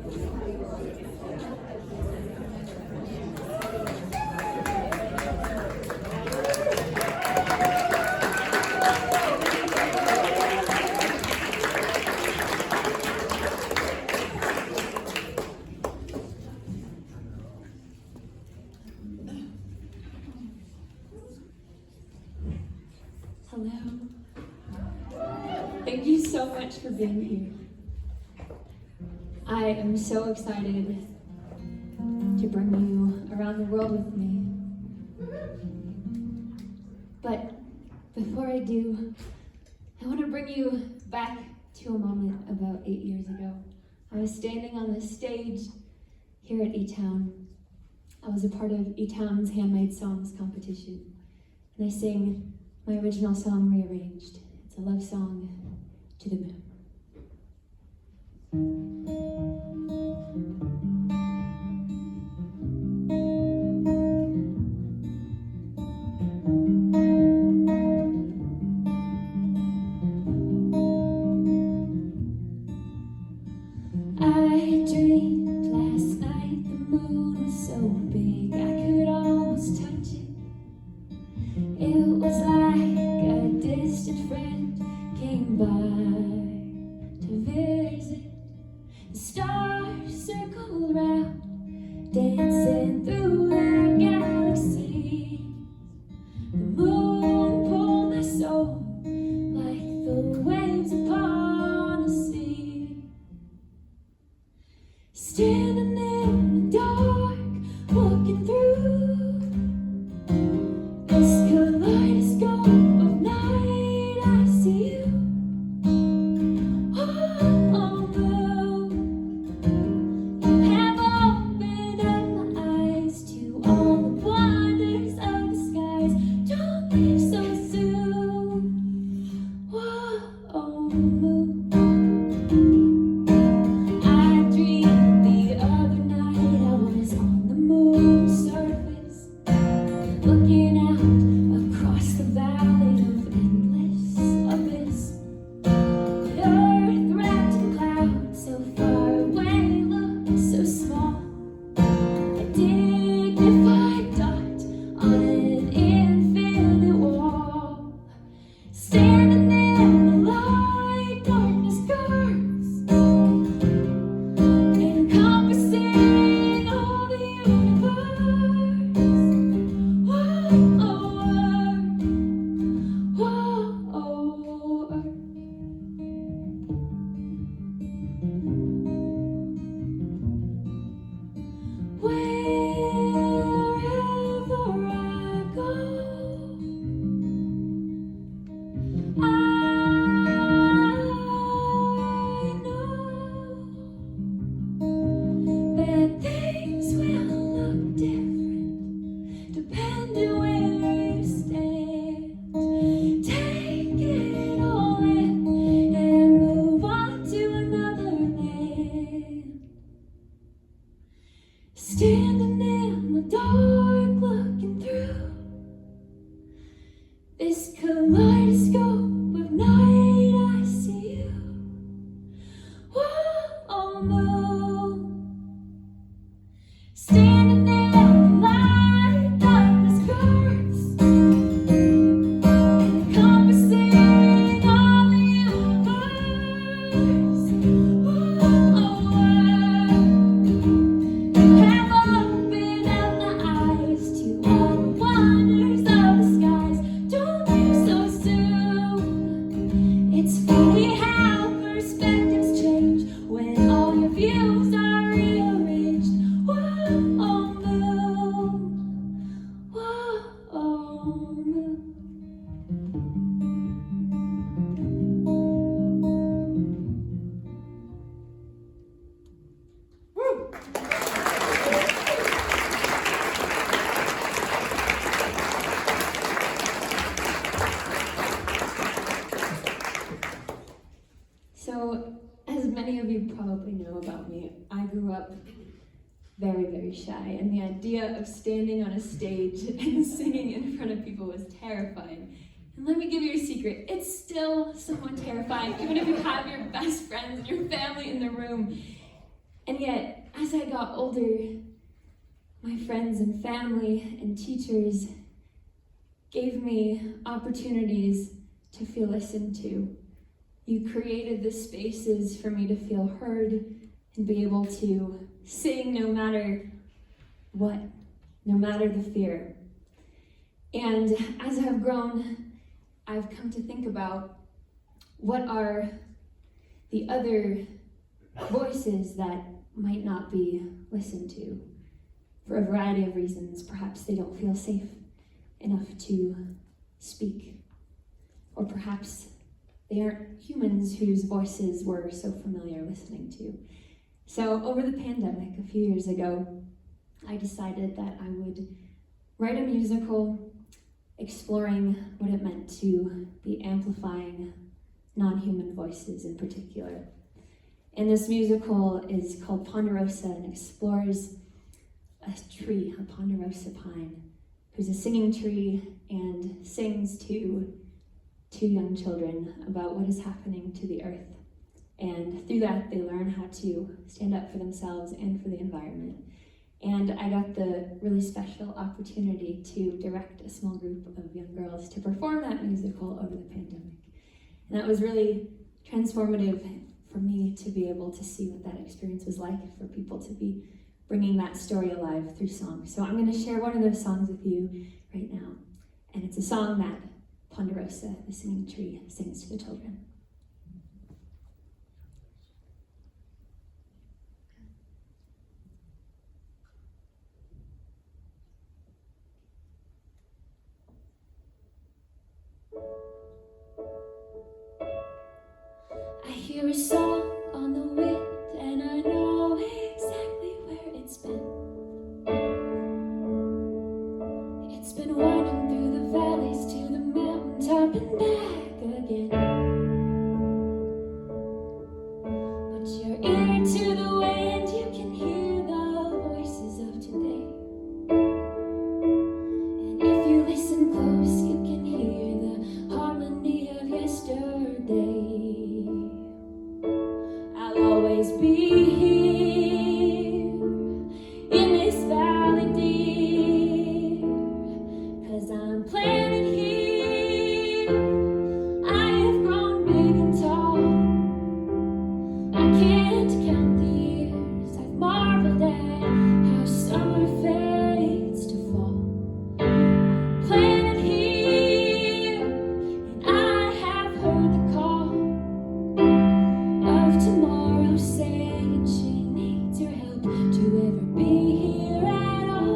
Hello. Thank you so much for being here. I am so excited to bring you around the world with me. But before I do, I want to bring you back to a moment about 8 years ago. I was standing on the stage here at eTown. I was a part of eTown's Handmade Songs competition, and I sang my original song, Rearranged. It's a love song to the moon. I dreamed last night the moon was so big I could almost touch it. It was like a distant friend came by to visit. The stars circled around, dancing through the galaxy. The moon pulled my soul like the waves upon the sea. Standing in the dark, looking through this kaleidoscope of night, I see you. Oh, blue, you have opened up my eyes to all the wonders of the skies. Don't leave so soon. Whoa, moon. I dreamed the other night I was on the moon's surface, looking out across the valley of endless abyss. The earth wrapped in clouds, so far away, looked so small. A dignified dot on an infinite wall. Standing in the light, darkness guards, encompassing all the universe. Whoa, Earth. Wherever I go, I know that things will look different depending where you stand. Take it all in and move on to another land. Standing in the dark, looking through this kaleidoscope of night, I see you. Whoa, moon. Standing in the light, darkness guards, encompassing all the universe. Whoa, you have opened up my eyes to all the wonders of the skies. Don't leave so soon. It's funny how perspectives change when all your views are rearranged. Whoa, moon. Whoa, moon. So, as many of you probably know about me, I grew up very, very shy, and the idea of standing on a stage and singing in front of people was terrifying. And let me give you a secret, it's still somewhat terrifying, even if you have your best friends and your family in the room. And yet, as I got older, my friends and family and teachers gave me opportunities to feel listened to. You created the spaces for me to feel heard and be able to sing no matter what, no matter the fear. And as I've grown, I've come to think about what are the other voices that might not be listened to for a variety of reasons. Perhaps they don't feel safe enough to speak, or perhaps they aren't humans whose voices we're so familiar listening to. So over the pandemic, a few years ago, I decided that I would write a musical exploring what it meant to be amplifying non-human voices in particular. And this musical is called Ponderosa and explores a tree, a ponderosa pine, who's a singing tree and sings to two young children about what is happening to the earth. And through that, they learn how to stand up for themselves and for the environment. And I got the really special opportunity to direct a small group of young girls to perform that musical over the pandemic. And that was really transformative for me to be able to see what that experience was like, for people to be bringing that story alive through song. So I'm going to share one of those songs with you right now. And it's a song that Ponderosa, the singing tree, sings to the children. I hear a song on the wind, and I know exactly where it's been. It's been winding through the valleys to the mountaintop and back again. Put your ear to the wind, you can hear the voices of today. And if you listen close, you can hear the harmony of yesterday. I'll always be here in this valley dear, 'cause I'm planted here. I have grown big and tall. I can't count the years I've marveled at how summer fades to fall. I'm planted here, and I have heard the call of tomorrow saying she needs your help to ever be here at all.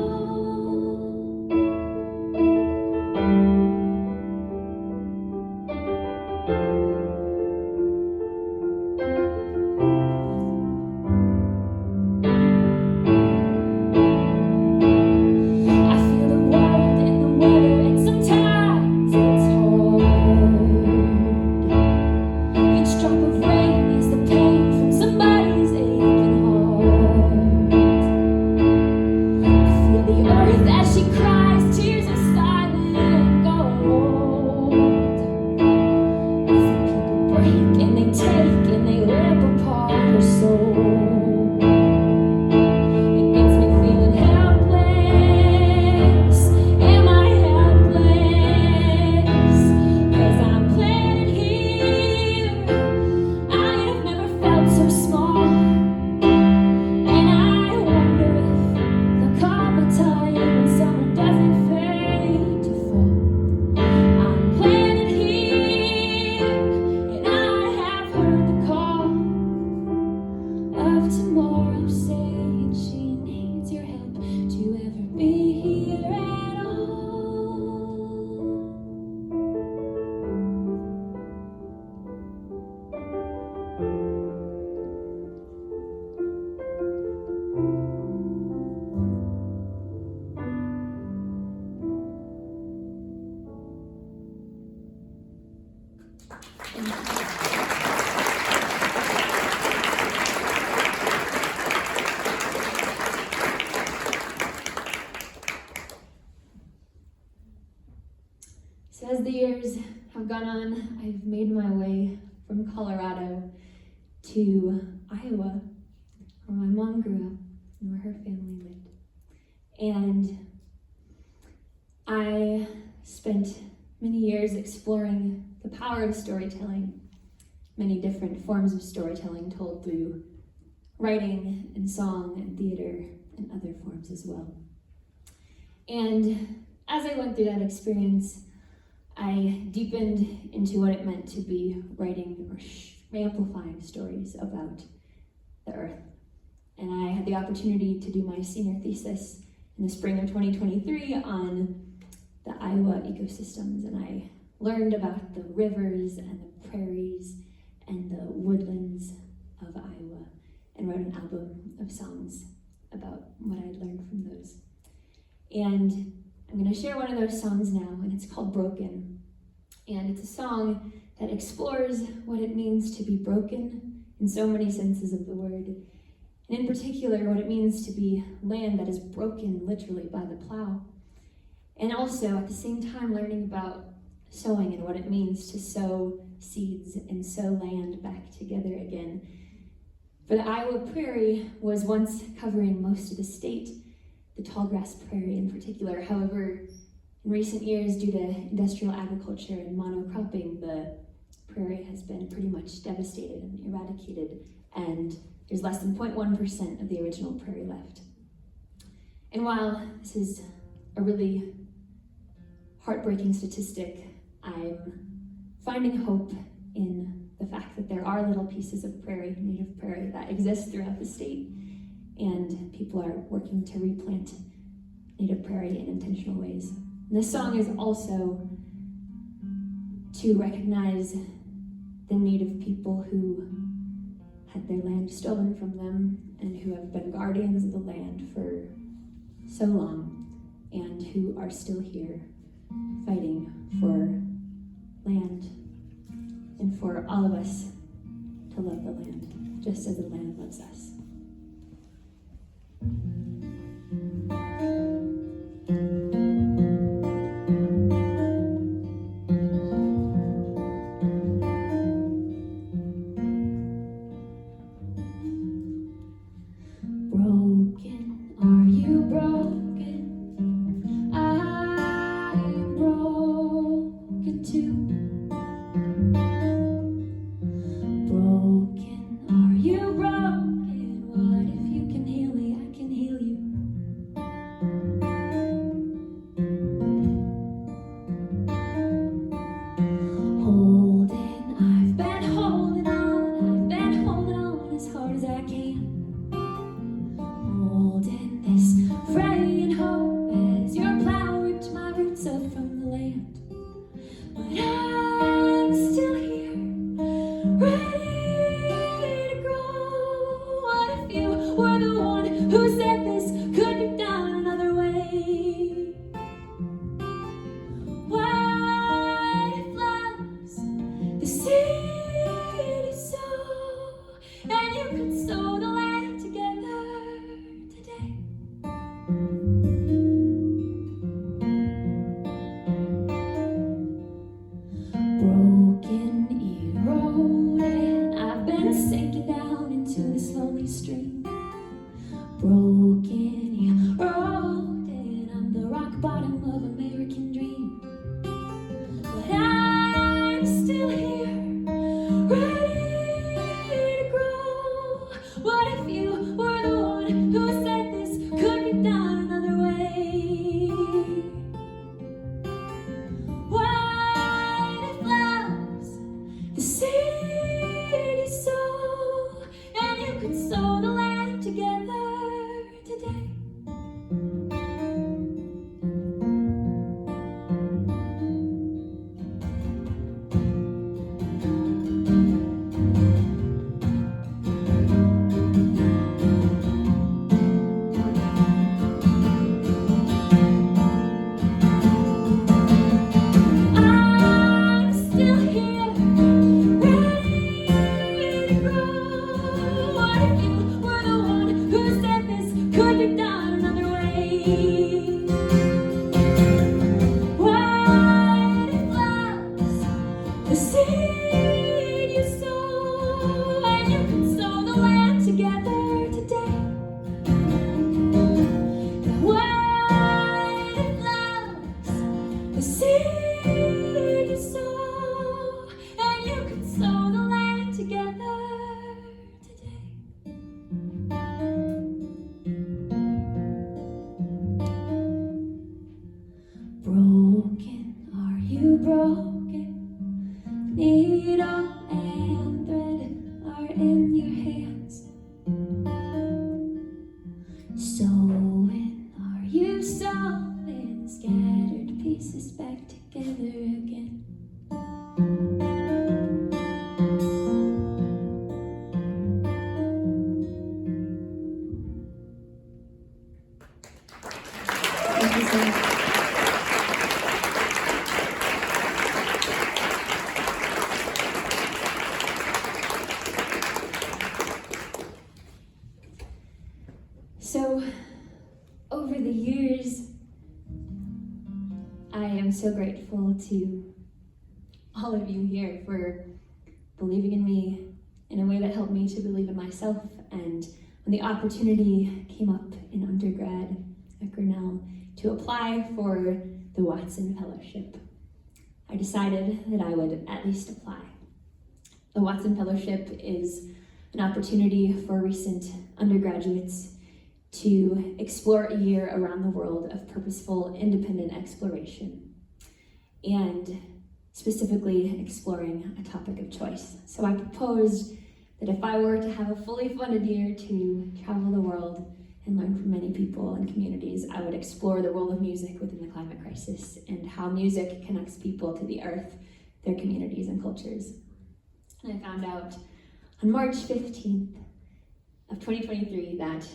I feel the world in the weather, and sometimes it's hard. Each drop of rain is the pain from somebody's aching heart. I feel the earth as she cries, tears of silent gold. I see people break and they take and they rip apart her soul. It gets me feeling helpless. Am I helpless? 'Cause I'm planted here. I have never felt so small. And I wonder if there'll come a time when summer doesn't fade to fall. I'm planted here, and I have heard the call of tomorrow saying she needs your help to ever be here at all. So as the years have gone on, I've made my way from Colorado to Iowa, where my mom grew up and where her family lived. And I spent many years exploring the power of storytelling, many different forms of storytelling told through writing and song and theater and other forms as well. And as I went through that experience, I deepened into what it meant to be writing or amplifying stories about the earth. And I had the opportunity to do my senior thesis in the spring of 2023 on the Iowa ecosystems, and I learned about the rivers and the prairies and the woodlands of Iowa, and wrote an album of songs about what I had learned from those. And I'm going to share one of those songs now, and it's called Broken. And it's a song that explores what it means to be broken in so many senses of the word, and in particular, what it means to be land that is broken literally by the plow. And also, at the same time, learning about sowing and what it means to sow seeds and sow land back together again. For the Iowa prairie was once covering most of the state, the tallgrass prairie in particular. However, in recent years, due to industrial agriculture and monocropping, the prairie has been pretty much devastated and eradicated, and there's less than 0.1% of the original prairie left. And while this is a really heartbreaking statistic, I'm finding hope in the fact that there are little pieces of prairie, native prairie, that exist throughout the state, and people are working to replant native prairie in intentional ways. And this song is also to recognize the native people who had their land stolen from them and who have been guardians of the land for so long and who are still here fighting for land and for all of us to love the land, just as the land loves us. Broken, are you broken? I am broken too. Broken, are you broken? What if you can heal me? I can heal you. Holding, I've been holding on as hard as I can. Holding this fraying hope as your plow ripped my roots up from the land. But I'm still here, ready to grow. What if you were the one who said this could be done another way? What if love's the seed you sow, and you could sow the land together today? Broken, eroded, I've been sinking down into this lonely stream. broken. Needle and thread are in your hands. Sewing, are you sewing scattered pieces back together again? Thank you so much. So, over the years, I am so grateful to all of you here for believing in me in a way that helped me to believe in myself. And when the opportunity came up in undergrad at Grinnell to apply for the Watson Fellowship, I decided that I would at least apply. The Watson Fellowship is an opportunity for recent undergraduates to explore a year around the world of purposeful, independent exploration, and specifically exploring a topic of choice. So I proposed that if I were to have a fully funded year to travel the world and learn from many people and communities, I would explore the role of music within the climate crisis and how music connects people to the earth, their communities, and cultures. And I found out on March 15th of 2023 that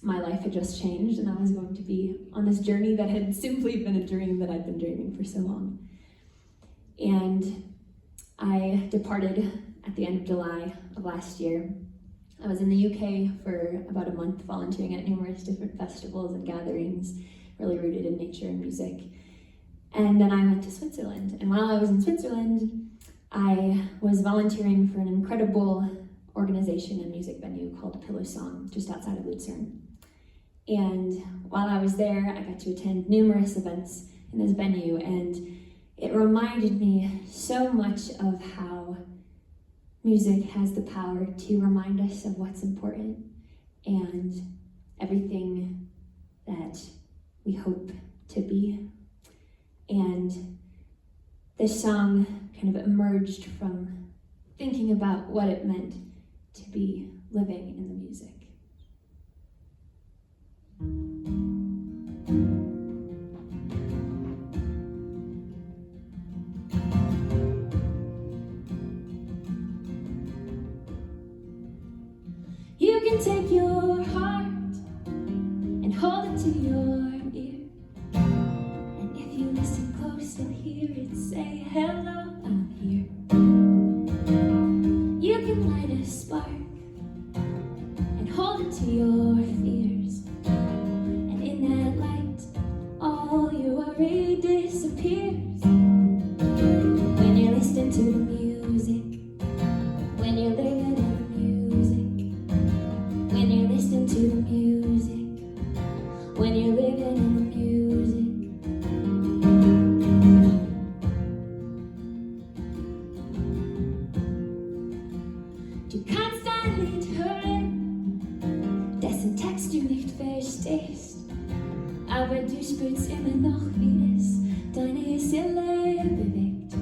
my life had just changed and I was going to be on this journey that had simply been a dream that I'd been dreaming for so long. And I departed at the end of July of last year. I was in the UK for about a month volunteering at numerous different festivals and gatherings, really rooted in nature and music. And then I went to Switzerland. And while I was in Switzerland, I was volunteering for an incredible organization and music venue called Pillow Song, just outside of Lucerne. And while I was there, I got to attend numerous events in this venue, and it reminded me so much of how music has the power to remind us of what's important and everything that we hope to be. And this song kind of emerged from thinking about what it meant to be living in the music. You can take your heart and hold it to your ear, and if you listen close, you'll hear it say, "Hello, I'm here." You can light a spark and hold it to your fears, and in that light, all your worry disappears. When you're listening to the music, when you're living in the music, when you're listening to the music, when you're living in the music. Du kannst ein Lied hören, dessen Text du nicht verstehst, aber du spürst immer noch, wie es deine Seele bewegt.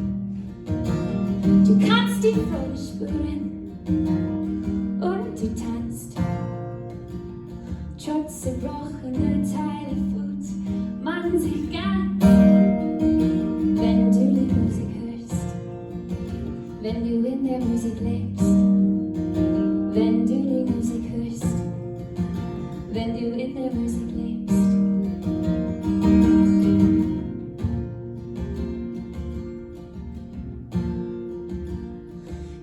Du kannst die Freude spüren und du tanzt. Trotz zerbrochener Teile fühlt man sich ganz, wenn du die Musik hörst, wenn du in der Musik lebst, wenn du die Musik hörst, wenn du in der Musik lebst.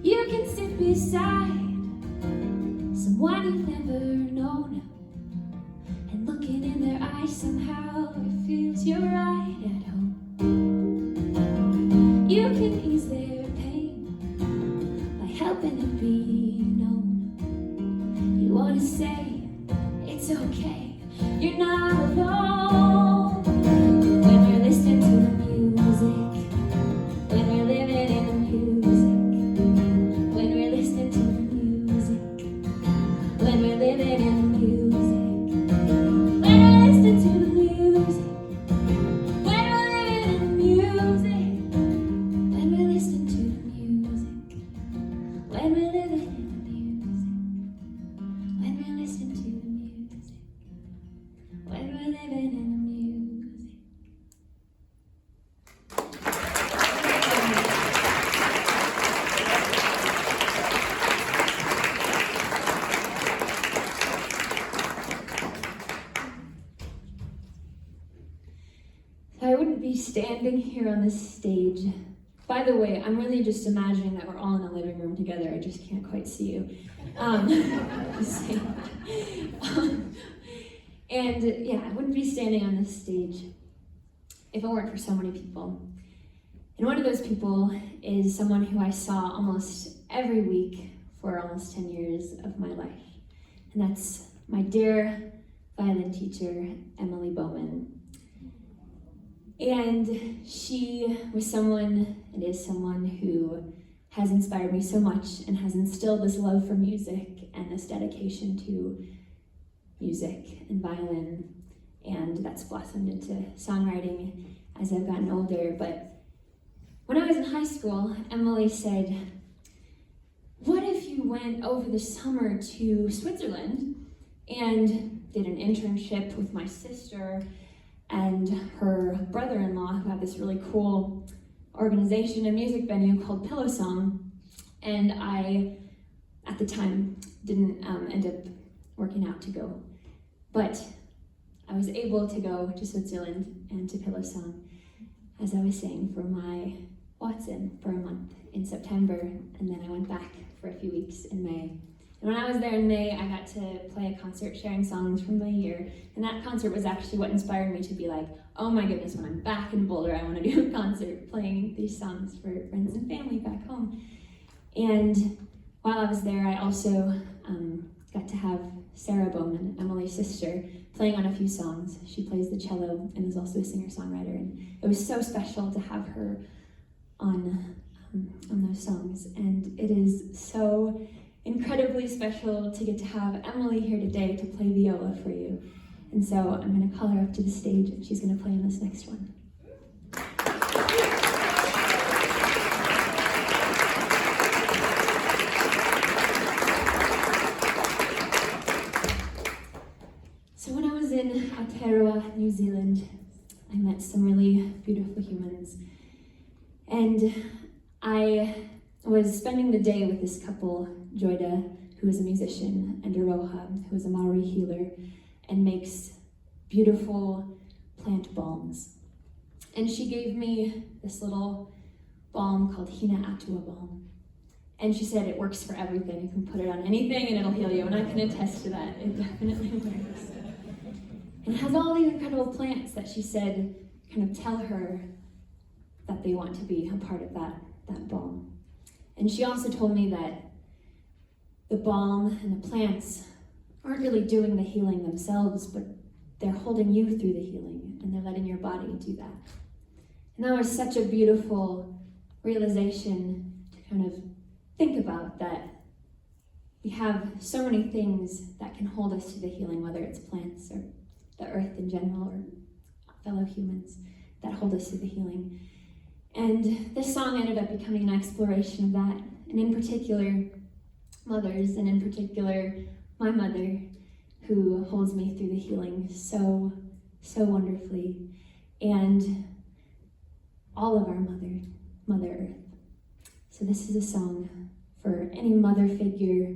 You can sit beside someone you've never known, and looking in their eyes somehow it feels you're right at home. You can ease their pain by helping it be known. You want to say it's okay, you're not alone. When you're listening to the music, when we're living in the music, when we're listening to the music, when we're living in the music, when we're listening to the music, when we're living in the music, wouldn't be standing here on this stage. By the way, I'm really just imagining that we're all in a living room together. I just can't quite see you. Just saying. And yeah, I wouldn't be standing on this stage if it weren't for so many people. And one of those people is someone who I saw almost every week for almost 10 years of my life. And that's my dear violin teacher, Emily Bowman. And she was someone, and is someone, who has inspired me so much and has instilled this love for music and this dedication to music and violin. And that's blossomed into songwriting as I've gotten older. But when I was in high school, Emily said, what if you went over the summer to Switzerland and did an internship with my sister and her brother-in-law, who had this really cool organization, a music venue called Pillow Song. And I, at the time, didn't end up working out to go. But I was able to go to Switzerland and to Pillow Song, as I was saying, for my Watson for a month in September, and then I went back for a few weeks in May. And when I was there in May, I got to play a concert sharing songs from my year, and that concert was actually what inspired me to be like, oh my goodness, when I'm back in Boulder, I want to do a concert playing these songs for friends and family back home. And while I was there, I also got to have Sarah Bowman, Emily's sister, playing on a few songs. She plays the cello and is also a singer-songwriter, and it was so special to have her on those songs. And it is so incredibly special to get to have Emily here today to play viola for you. And so I'm going to call her up to the stage, and she's going to play on this next one. So when I was in Aotearoa, New Zealand, I met some really beautiful humans. And I was spending the day with this couple, Joyda, who is a musician, and Aroha, who is a Maori healer, and makes beautiful plant balms. And she gave me this little balm called Hina Atua balm. And she said it works for everything. You can put it on anything and it'll heal you, and I can attest to that. It definitely works. And it has all these incredible plants that she said kind of tell her that they want to be a part of that balm. And she also told me that the balm and the plants aren't really doing the healing themselves, but they're holding you through the healing, and they're letting your body do that. And that was such a beautiful realization to kind of think about, that we have so many things that can hold us to the healing, whether it's plants or the earth in general or fellow humans that hold us to the healing. And this song ended up becoming an exploration of that, and in particular, mothers, and in particular, my mother, who holds me through the healing so, so wonderfully, and all of our Mother Earth. So this is a song for any mother figure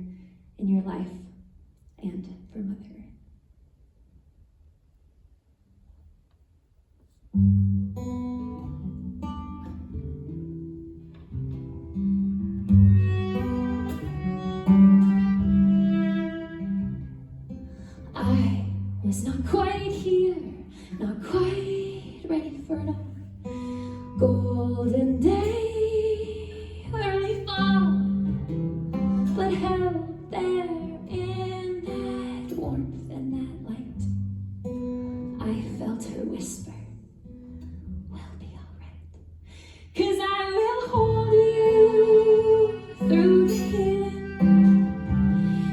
in your life and for Mother Earth. I was not quite here, not quite ready for it all. Golden day, early fall, but held there in that warmth and that light, I felt her whisper, we'll be alright, 'cause I will hold you through the healing.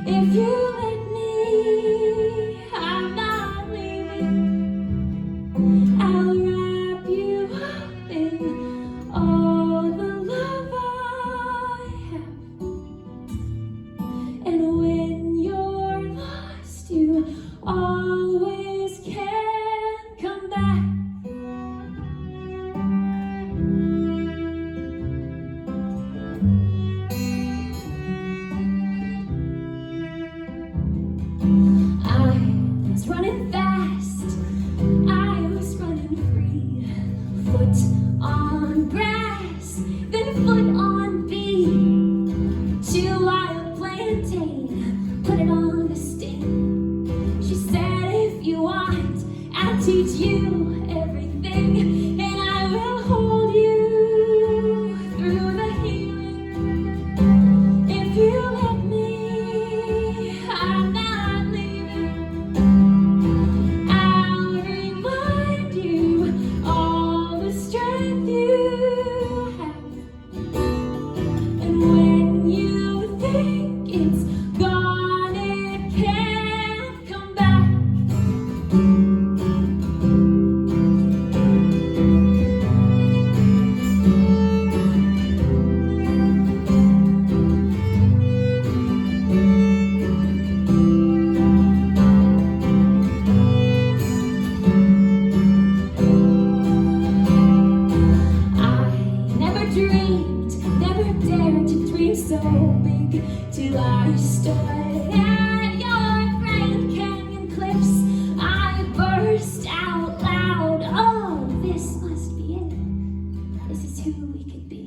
If you let me, I'm not leaving. I'll wrap you up in all the love I have. And when you're lost, you always can come back. I was running fast, I was running free, teach you everything, and I will hold you through the healing. If you let me, I'm not leaving. I'll remind you all the strength you have. And when you think it's gone, it can't come back. I never dreamed, never dared to dream so big, till I stood at your Grand Canyon cliffs. I burst out loud, oh, this must be it. This is who we could be,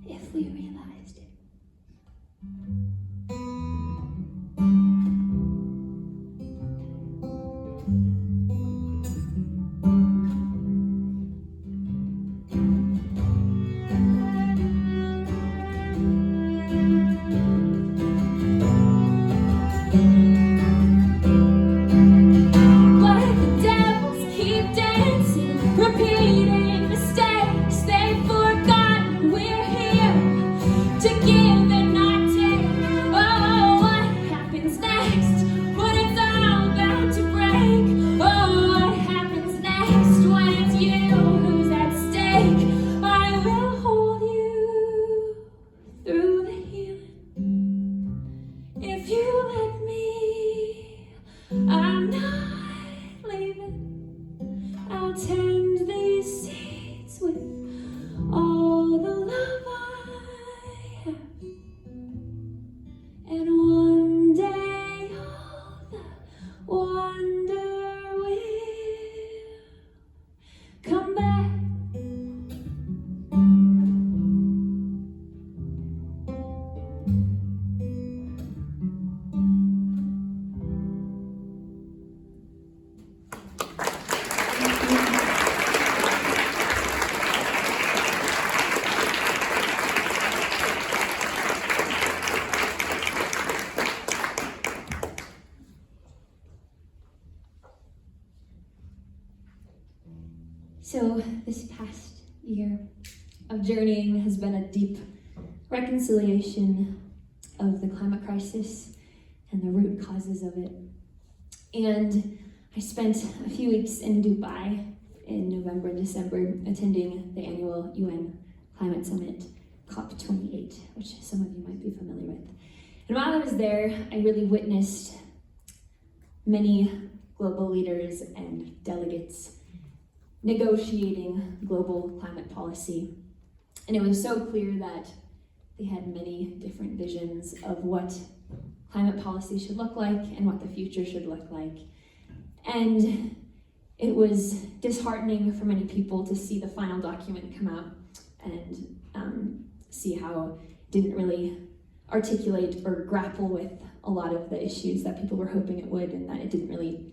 if we realized it. But the devils keep dancing, repeating mistakes they've forgotten. We're here to give and not take. Oh, what happens next when it's all about to break? Oh, what happens next when it's you who's at stake? I will hold you through the healing. If you let me, I'm not leaving. I'll tend these seeds with all the love I have. And one day all the wonder will come back. So this past year of journeying has been a deep reconciliation of the climate crisis and the root causes of it. And I spent a few weeks in Dubai in November and December attending the annual UN Climate Summit, COP28, which some of you might be familiar with. And while I was there, I really witnessed many global leaders and delegates negotiating global climate policy. And it was so clear that they had many different visions of what climate policy should look like and what the future should look like. And it was disheartening for many people to see the final document come out and see how it didn't really articulate or grapple with a lot of the issues that people were hoping it would, and that it didn't really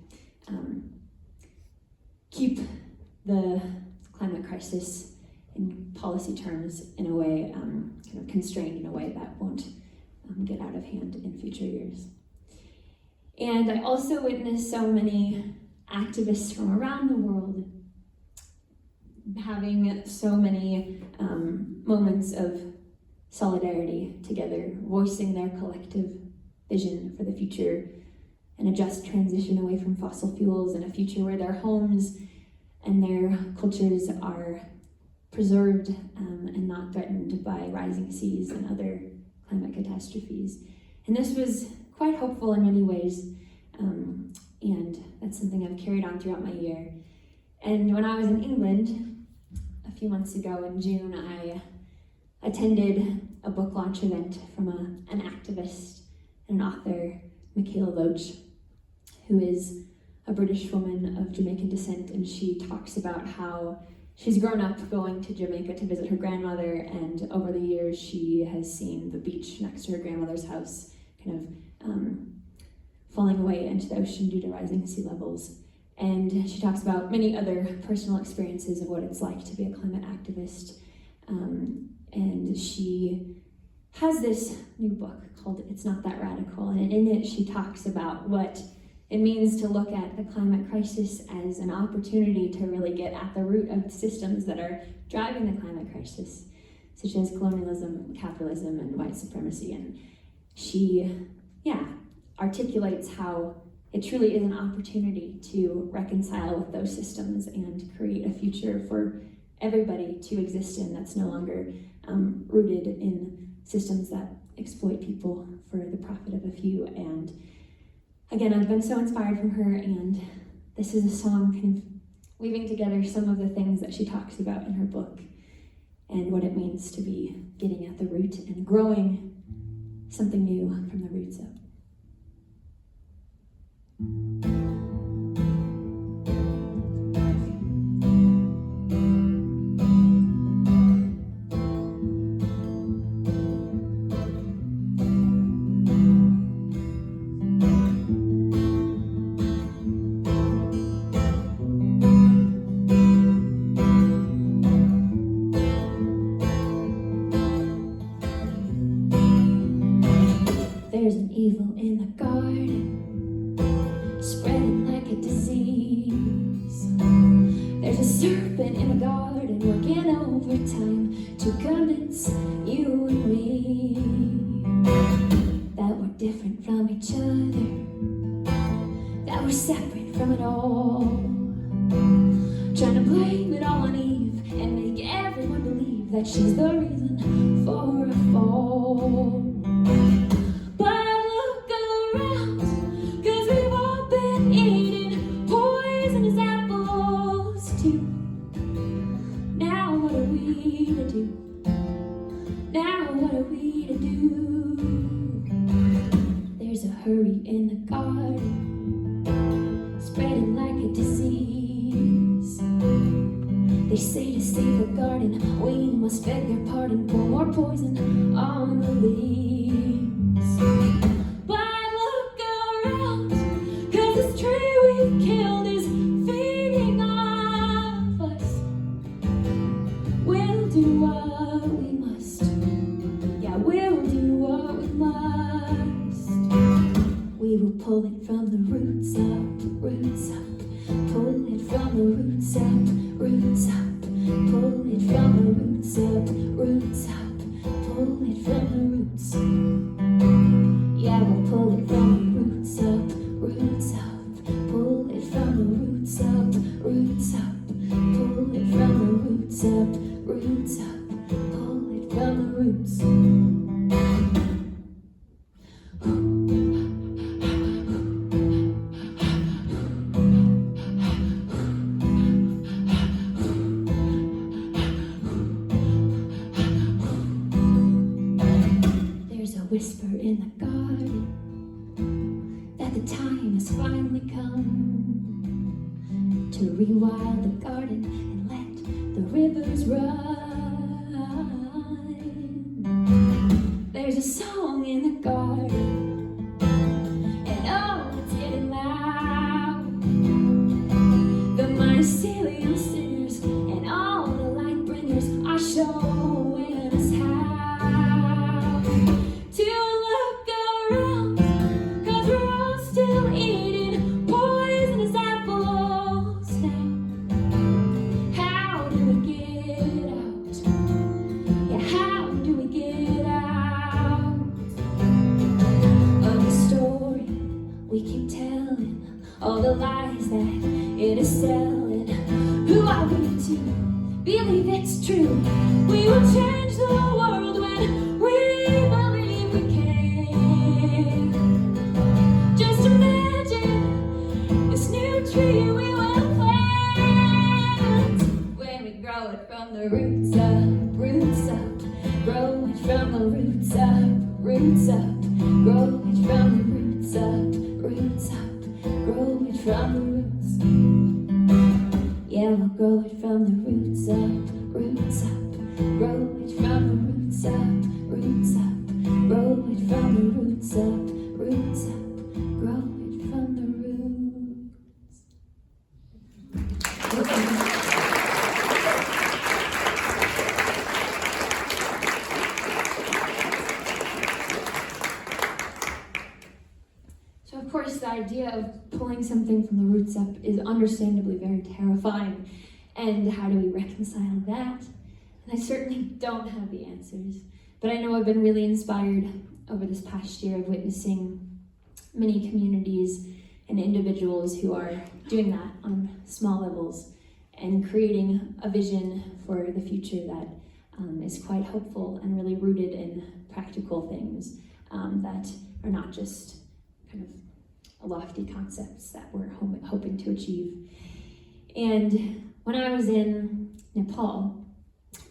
keep the climate crisis in policy terms in a way, kind of constrained in a way that won't get out of hand in future years. And I also witnessed so many activists from around the world having so many moments of solidarity together, voicing their collective vision for the future and a just transition away from fossil fuels, and a future where their homes and their cultures are preserved and not threatened by rising seas and other climate catastrophes. And this was quite hopeful in many ways, and that's something I've carried on throughout my year. And when I was in England a few months ago in June, I attended a book launch event from an activist and an author, Michaela Loach, who is a British woman of Jamaican descent, and she talks about how she's grown up going to Jamaica to visit her grandmother, and over the years she has seen the beach next to her grandmother's house kind of falling away into the ocean due to rising sea levels. And she talks about many other personal experiences of what it's like to be a climate activist. And she has this new book called It's Not That Radical. And in it, she talks about what it means to look at the climate crisis as an opportunity to really get at the root of systems that are driving the climate crisis, such as colonialism, capitalism, and white supremacy. And she, articulates how it truly is an opportunity to reconcile with those systems and create a future for everybody to exist in that's no longer rooted in systems that exploit people for the profit of a few. And again, I've been so inspired from her, and this is a song kind of weaving together some of the things that she talks about in her book and what it means to be getting at the root and growing something new from the roots up. There's an evil in the garden, spreading like a disease. There's a serpent in the garden, working overtime to convince you and me that we're different from each other, that we're separate from it all. Trying to blame it all on Eve and make everyone believe that she's the reason for a fall. Hurry in the garden, spreading like a disease. They say to save the garden, we must beg their pardon, pour more poison on the leaves. But look around, 'cause this tree we've killed is feeding off us. We'll do what we must. Yeah, we'll do what we must. We will pull it from the roots up, roots up. Pull it from the roots up, roots up. Pull it from the roots up, roots up. Pull it from the roots. Yeah, we'll pull it from the roots up, roots up. Pull it from the roots up, roots up. Pull it from the roots up, roots up. Pull it from the roots. Whisper in the garden that the time has finally come to rewild the garden and let the rivers run. There's a song in the garden, and oh, it's getting loud. The mycelium singers and all the light bringers are showing us how to look around, 'cause we're all still eating poisonous apples now. How do we get out? Yeah, how do we get out of the story we keep telling, all the lies that it is selling? Who are we to believe it's true? We will change the world when we believe we can. Just imagine this new tree we will plant when we grow it from the roots up, roots up. Grow it from the roots up, roots up. Grow it from the roots up, roots up. Grow it from the roots. Yeah, we'll grow it from the roots up, roots up. Grow it from the roots up, roots up. Grow it from the roots up, roots up. Grow it from the roots. of pulling something from the roots up is understandably very terrifying. And how do we reconcile that? And I certainly don't have the answers, but I know I've been really inspired over this past year of witnessing many communities and individuals who are doing that on small levels and creating a vision for the future that is quite hopeful and really rooted in practical things that are not just kind of lofty concepts that we're hoping to achieve. And when I was in Nepal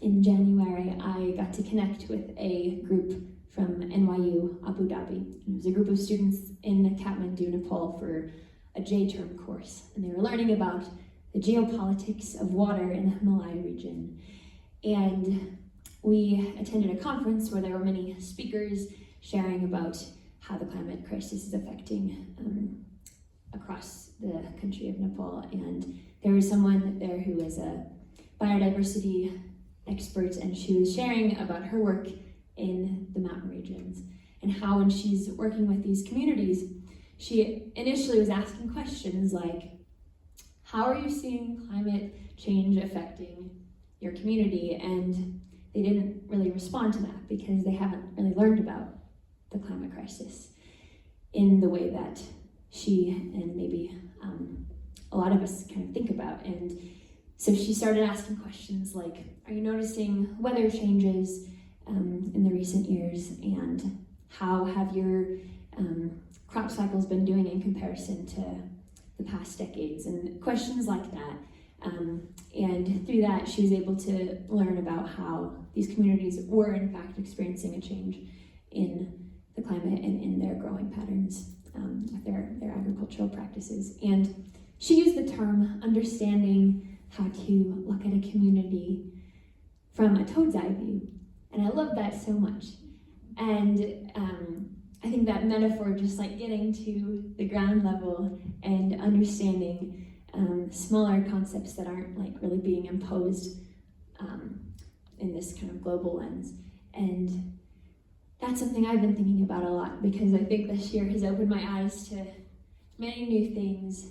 in January, I got to connect with a group from NYU, Abu Dhabi. It was a group of students in Kathmandu, Nepal for a J-term course, and they were learning about the geopolitics of water in the Himalaya region. And we attended a conference where there were many speakers sharing about how the climate crisis is affecting across the country of Nepal. And there was someone there who was a biodiversity expert, and she was sharing about her work in the mountain regions and how when she's working with these communities, she initially was asking questions like, how are you seeing climate change affecting your community? And they didn't really respond to that because they haven't really learned about the climate crisis in the way that she and maybe a lot of us kind of think about. And so she started asking questions like, are you noticing weather changes in the recent years? And how have your crop cycles been doing in comparison to the past decades? And questions like that. And through that, she was able to learn about how these communities were in fact experiencing a change in the climate and in their growing patterns with their agricultural practices. And she used the term understanding how to look at a community from a toad's eye view. And I love that so much. And I think that metaphor, just like getting to the ground level and understanding smaller concepts that aren't like really being imposed in this kind of global lens. And that's something I've been thinking about a lot, because I think this year has opened my eyes to many new things,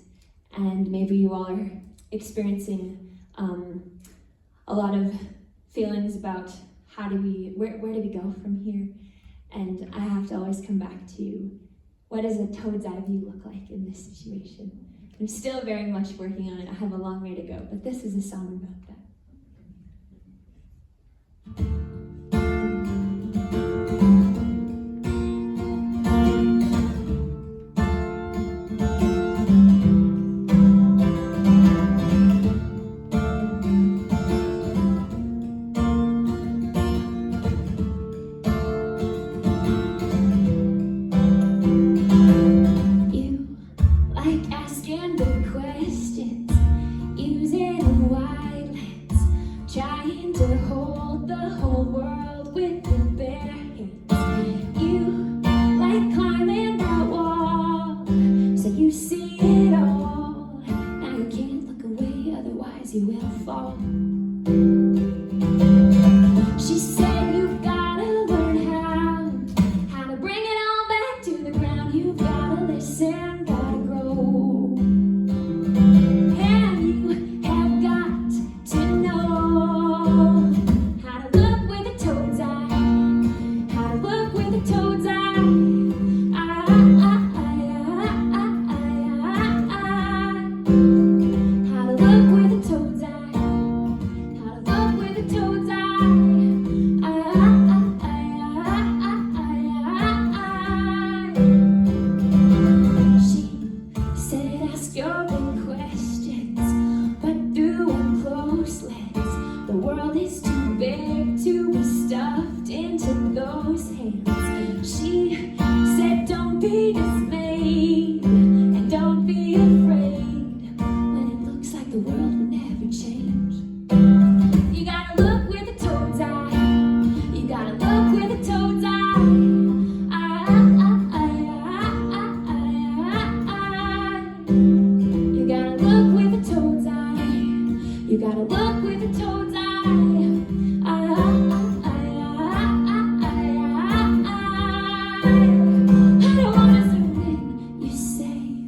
and maybe you all are experiencing a lot of feelings about where do we go from here? And I have to always come back to, what does a toad's eye view look like in this situation? I'm still very much working on it. I have a long way to go, but this is a song about that.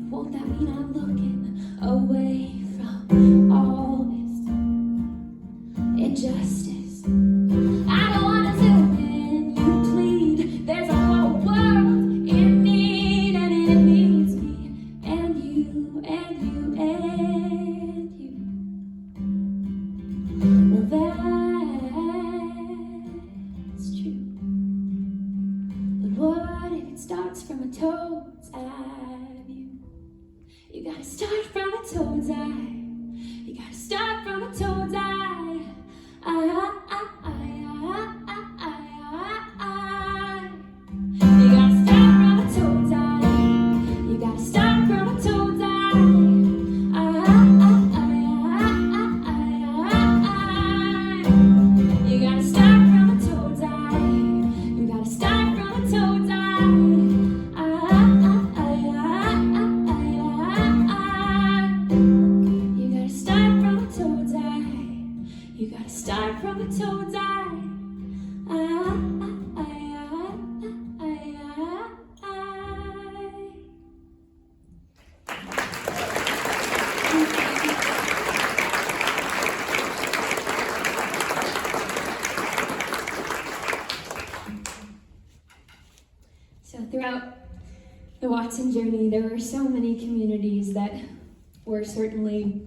Won't that mean I'm looking away from all this injustice. I don't want to zoom in, you plead. There's a whole world in need, and it needs me and you and you and you. Well, that's true. But what if it starts from a toad's eye view? You gotta start from a toad's eye. You gotta start from a toad's eye. You gotta start from a toad's eye. You gotta start from a toad's eye. You gotta start from a toad's eye. You gotta start from a toad's eye. You gotta start from a toad's eye. You gotta start from a toad's eye. So throughout the Watson journey, there were so many communities that were certainly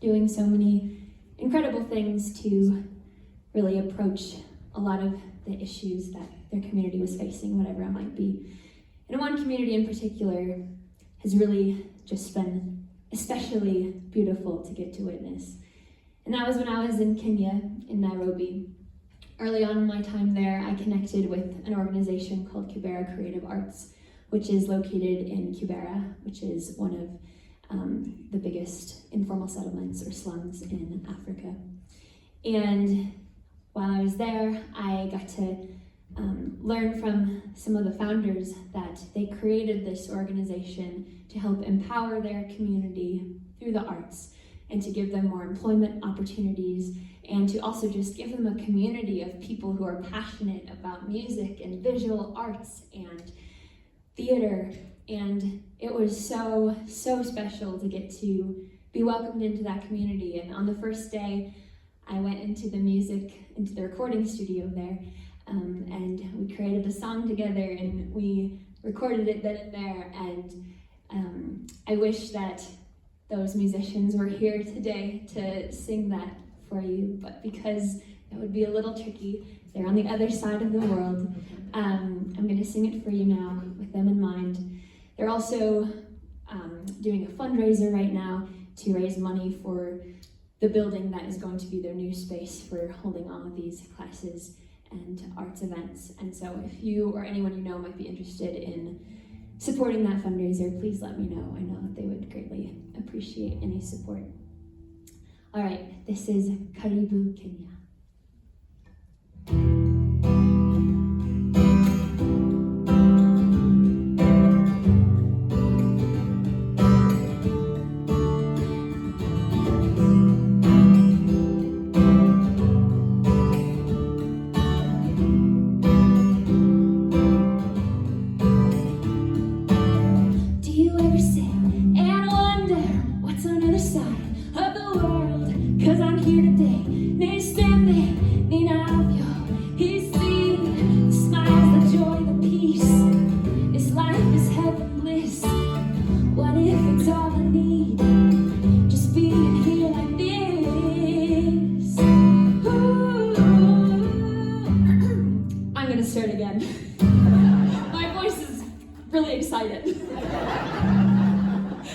doing so many incredible things to really approach a lot of the issues that their community was facing, whatever it might be. And one community in particular has really just been especially beautiful to get to witness. And that was when I was in Kenya, in Nairobi. Early on in my time there, I connected with an organization called Kibera Creative Arts, which is located in Kibera, which is one of the biggest informal settlements or slums in Africa. And while I was there, I got to learn from some of the founders that they created this organization to help empower their community through the arts and to give them more employment opportunities and to also just give them a community of people who are passionate about music and visual arts and theater. And it was so special to get to be welcomed into that community. And on the first day, I went into the recording studio there, and we created a song together and we recorded it then and there. And I wish that those musicians were here today to sing that for you, but because that would be a little tricky, they're on the other side of the world. I'm going to sing it for you now with them in mind. They're also doing a fundraiser right now to raise money for the building that is going to be their new space for holding all of these classes and arts events. And so if you or anyone you know might be interested in supporting that fundraiser, please let me know. I know that they would greatly appreciate any support. All right, this is Karibu Kenya.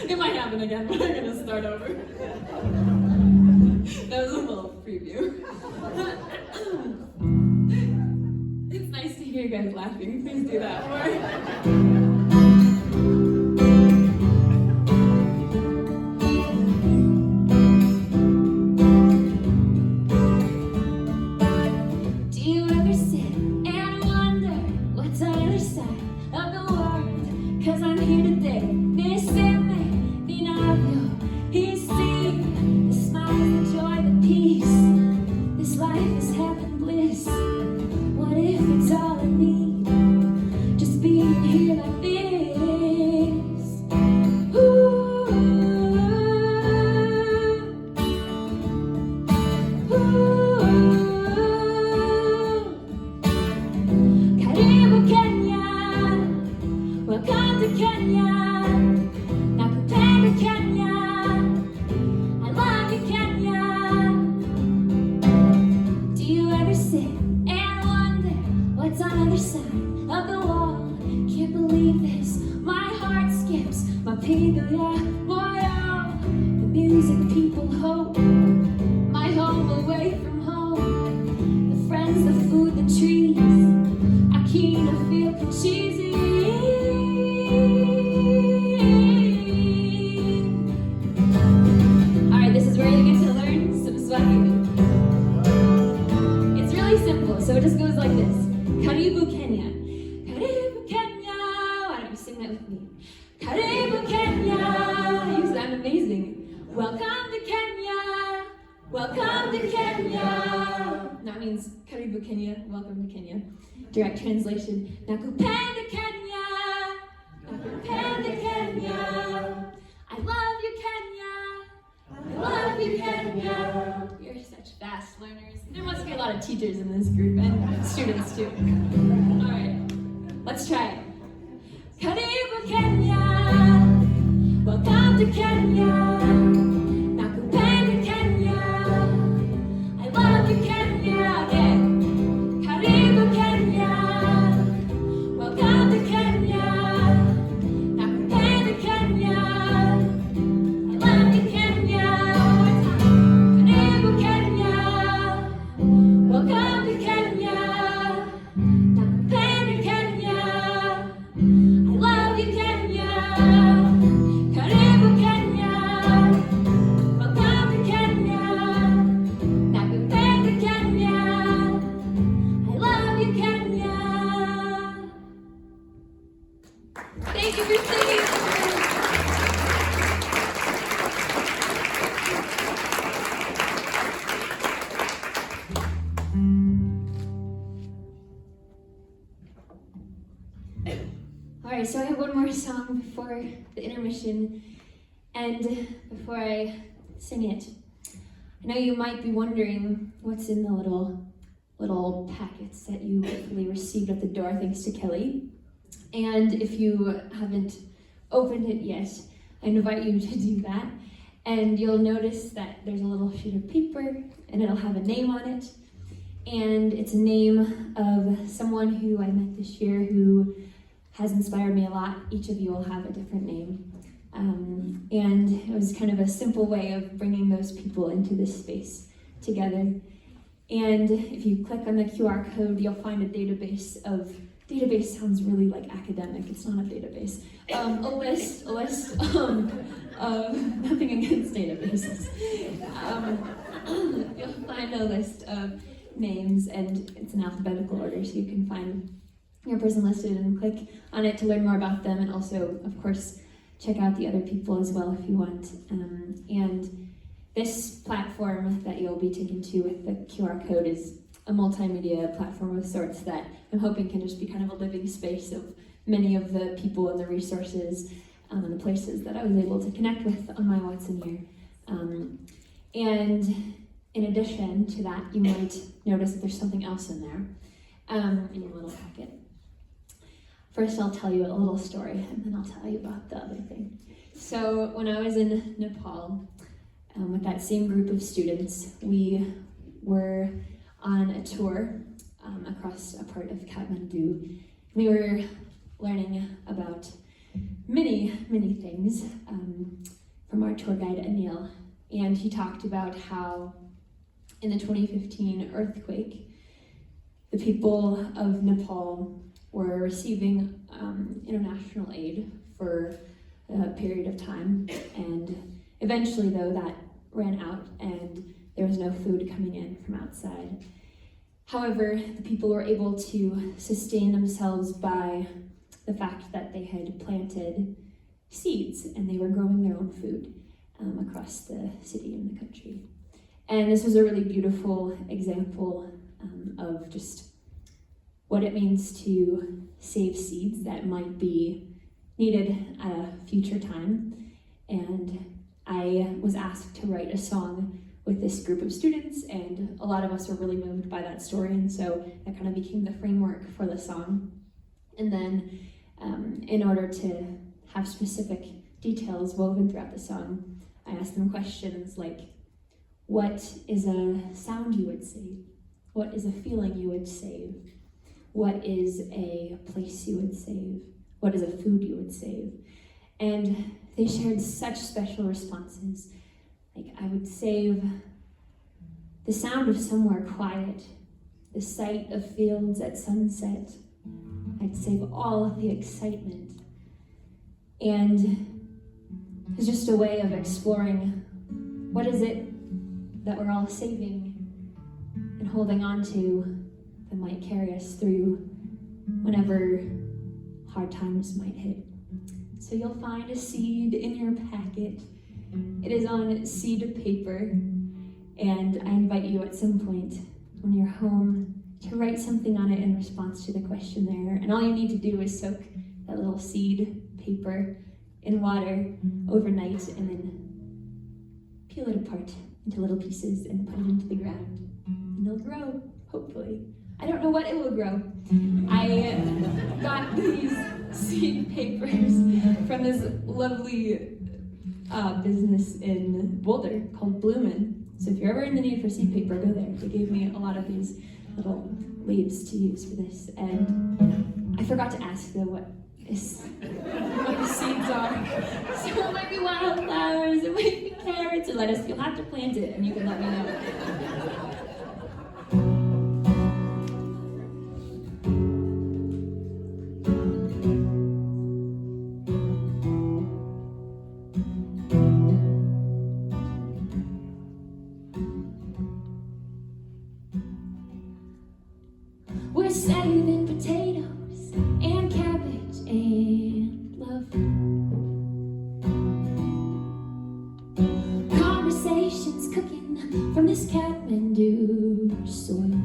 It might happen again, but I'm gonna start over. That was a little preview. It's nice to hear you guys laughing. Please do that more. What if it's all I need? Just being here like this. music, people hope. My home away from home. The friends, the food, the trees. I keen to feel cheesy. Alright, this is where you get to learn some Swahili. It's really simple, so it just goes like this. Karibu Kenya. Karibu Kenya. Why don't you sing that with me? Karibu Kenya. You sound amazing. Welcome to Kenya. Welcome to Kenya. That means Karibu Kenya. Welcome to Kenya. Direct translation. Nakupenda Kenya. Nakupenda Kenya. I love you, Kenya. I love you, Kenya. You're such fast learners. There must be a lot of teachers in this group and students too. All right, let's try it. Karibu Kenya. Welcome to Kenya. Nakupenda Kenya. I love you, Kenya. Again. Karibu Kenya. Welcome to Kenya. Nakupenda Kenya. I love you, Kenya. One more time. Karibu Kenya. Welcome to Kenya. Nakupenda Kenya. I love you, Kenya. Karibu Kenya. Welcome to Kenya. Nakupenda Kenya. I love you, Kenya. Thank you for singing. All right, so I have one more song before the intermission, and before I sing it, I know you might be wondering what's in the little packets that you hopefully received at the door thanks to Kelly. And if you haven't opened it yet, I invite you to do that. And you'll notice that there's a little sheet of paper, and it'll have a name on it. And it's a name of someone who I met this year who has inspired me a lot. Each of you will have a different name. And it was kind of a simple way of bringing those people into this space together. And if you click on the QR code, you'll find a database of, database sounds really like academic, it's not a database. A list of, nothing against databases. You'll find a list of names, and it's in alphabetical order, so you can find your person listed and click on it to learn more about them, and also, of course, check out the other people as well if you want. And this platform that you'll be taken to with the QR code is a multimedia platform of sorts that I'm hoping can just be kind of a living space of many of the people and the resources and the places that I was able to connect with on my Watson year. And in addition to that, you might notice that there's something else in there in your little packet. First, I'll tell you a little story, and then I'll tell you about the other thing. So when I was in Nepal, with that same group of students, we were on a tour across a part of Kathmandu. We were learning about many things from our tour guide, Anil, and he talked about how in the 2015 earthquake, the people of Nepal were receiving international aid for a period of time, and eventually though that ran out and there was no food coming in from outside. However, the people were able to sustain themselves by the fact that they had planted seeds and they were growing their own food across the city and the country. And this was a really beautiful example of just what it means to save seeds that might be needed at a future time. And I was asked to write a song with this group of students, and a lot of us were really moved by that story, and so that kind of became the framework for the song. And then in order to have specific details woven throughout the song, I asked them questions like, what is a sound you would save? What is a feeling you would save? What is a place you would save? What is a food you would save? And they shared such special responses. Like, I would save the sound of somewhere quiet, the sight of fields at sunset. I'd save all of the excitement. And it's just a way of exploring what is it that we're all saving and holding on to that might carry us through whenever hard times might hit. So you'll find a seed in your packet. It is on seed paper, and I invite you at some point when you're home to write something on it in response to the question there. And all you need to do is soak that little seed paper in water overnight and then peel it apart into little pieces and put it into the ground. And it'll grow, hopefully. I don't know what it will grow. I got these seed papers from this lovely business in Boulder called Bloomin'. So if you're ever in the need for seed paper, go there. They gave me a lot of these little leaves to use for this. And I forgot to ask though what the seeds are. So it might be wildflowers, it might be carrots or lettuce. You'll have to plant it and you can let me know. We're saving potatoes and cabbage and love. Conversations cooking from this Kathmandu soil.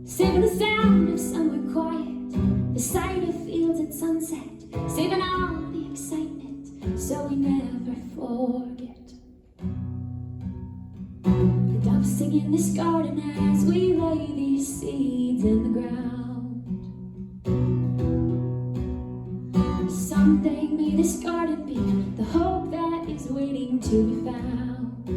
Saving the sound of somewhere quiet, the sight of fields at sunset. Saving all the excitement so we never forget. The doves sing in this garden as we lay these seeds in the ground. Someday may this garden be the hope that is waiting to be found.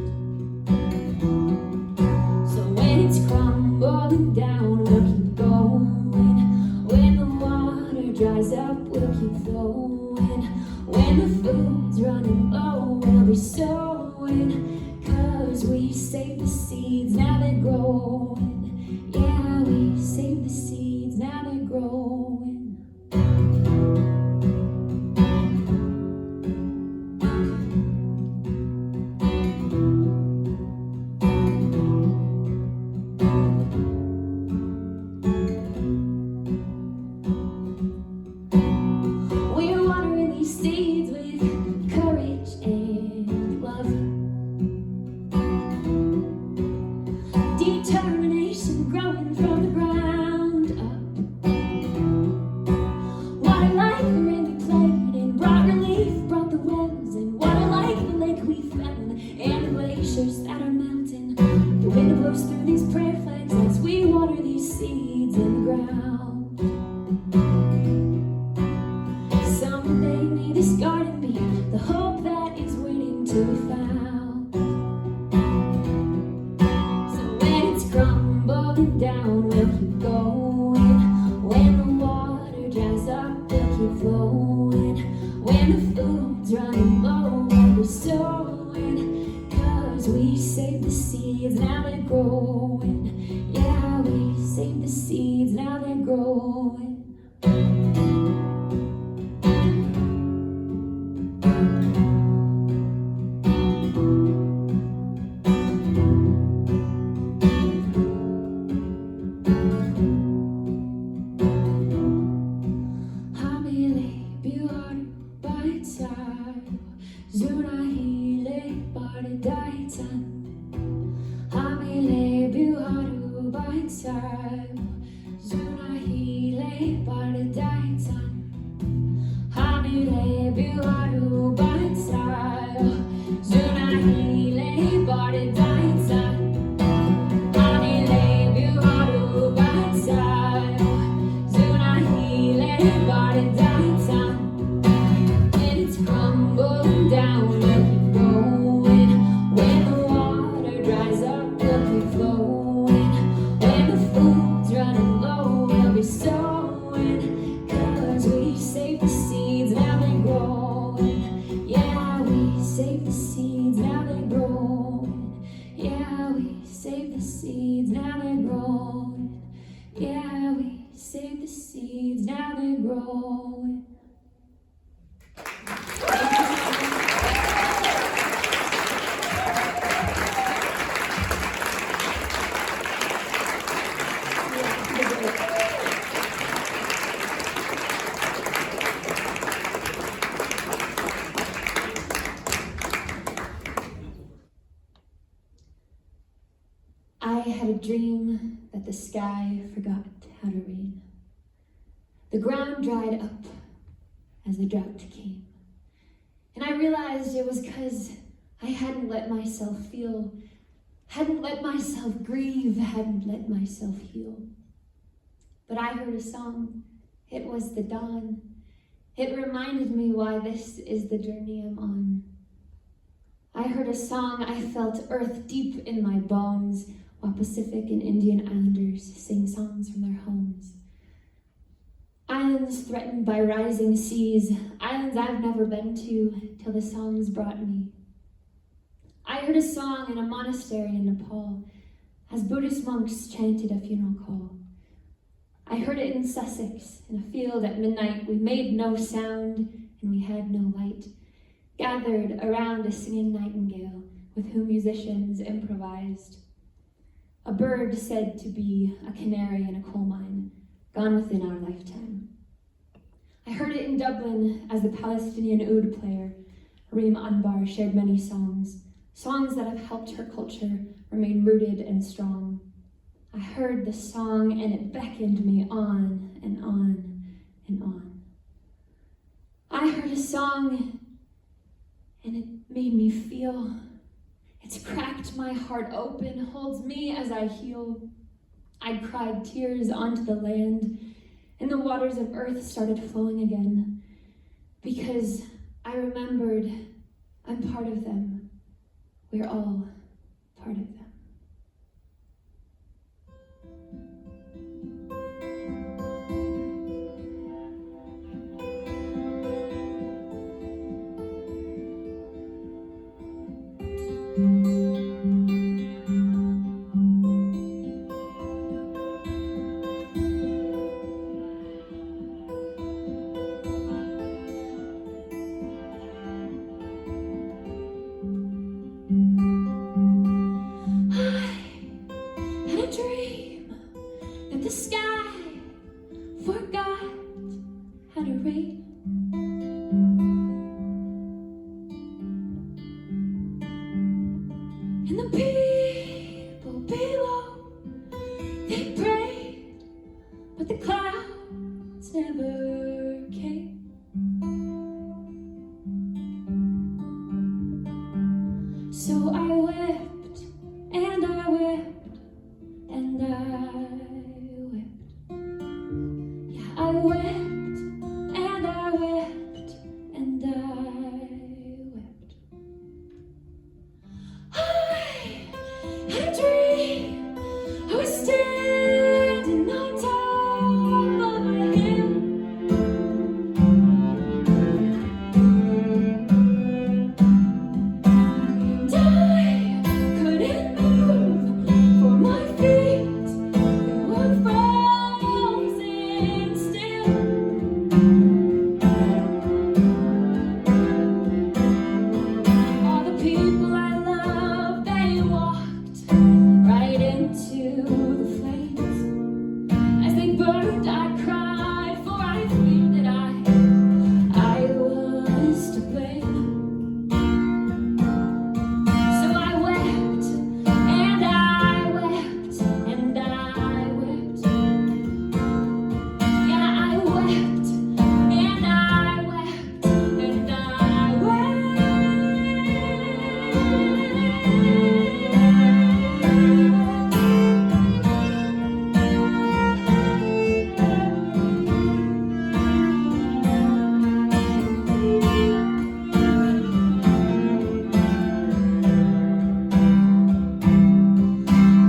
So when it's crumbling down, we'll keep going. When the water dries up, we'll keep flowing. When the food's running low, we'll be sowing. 'Cause we save the seeds, now they're growing. Yeah, we save the seeds, now they're growing. We're watering these seeds with courage and love. Determination growing from the ground up. Water like the rain we played and brought relief, brought the wells. And water like the lake we found and the glaciers that are melting. The wind blows through these prayer flags as we water these seeds in the ground. Someday may this garden be the hope that is waiting to be found. Crumbling down, we'll keep going. When the water dries up, we'll keep flowing. When the food's running low, we'll be sowing. 'Cause we save the seeds, now they're growing. Yeah, we save the seeds, now they're growing. Save the seeds, now they're growing. Yeah, we seeds, now they grow. I had a dream that the sky forgot how to rain. The ground dried up as the drought came. And I realized it was because I hadn't let myself feel, hadn't let myself grieve, hadn't let myself heal. But I heard a song. It was the dawn. It reminded me why this is the journey I'm on. I heard a song. I felt earth deep in my bones, while Pacific and Indian Islanders sing songs from their homes. Islands threatened by rising seas, islands I've never been to till the songs brought me. I heard a song in a monastery in Nepal as Buddhist monks chanted a funeral call. I heard it in Sussex, in a field at midnight. We made no sound and we had no light, gathered around a singing nightingale with whom musicians improvised. A bird said to be a canary in a coal mine, gone within our lifetime. I heard it in Dublin as the Palestinian oud player, Reem Anbar, shared many songs, songs that have helped her culture remain rooted and strong. I heard the song and it beckoned me on and on and on. I heard a song and it made me feel. It's cracked my heart open, holds me as I heal. I cried tears onto the land, and the waters of earth started flowing again, because I remembered I'm part of them. We're all part of them. The sky forgot how to rain. And the people below, they prayed, but the clouds never came. So I wept, and I wept, and I wept, and I wept, and I wept. I had a dream. I was standing on top of a hill, and I couldn't move, for my feet were frozen still. All the people I love, they walked right into the flames. As they burned, I cried, for I feared that I was to blame. So I wept, and I wept, and I wept. Yeah, I wept, and I wept, and I wept.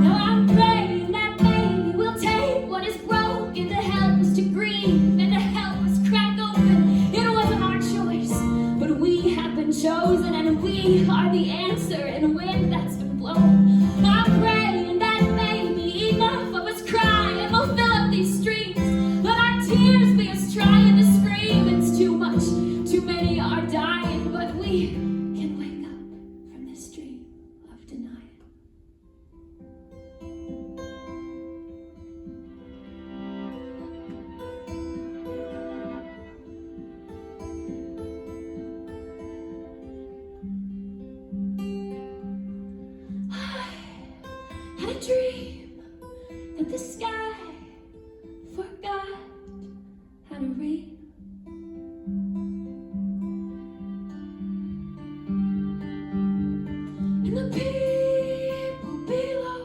Now I'm praying that maybe we'll take what is broken to help us to grieve and to help us crack open. It wasn't our choice, but we have been chosen, and we are the answer in a wind that's been blown. I'm praying that maybe enough of us cry and we'll fill up these streets. Let our tears we can wake up from this dream of denial. I had a dream that the sky forgot how to rain. And the people below,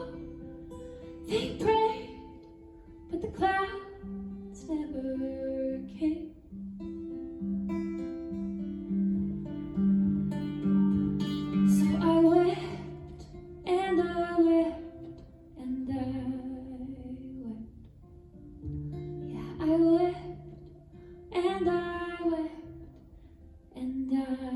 they prayed, but the clouds never came. So I wept, and I wept, and I wept. Yeah, I wept, and I wept, and I wept.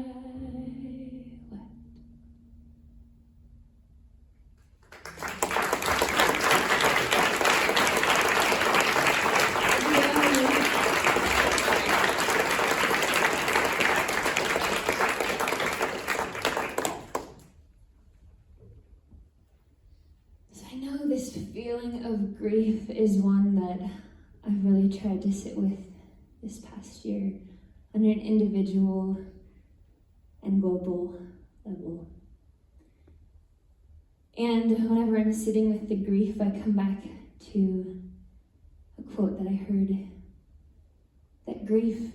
So I know this feeling of grief is one that I've really tried to sit with this past year on an individual and global level. And whenever I'm sitting with the grief, I come back to a quote that I heard, that grief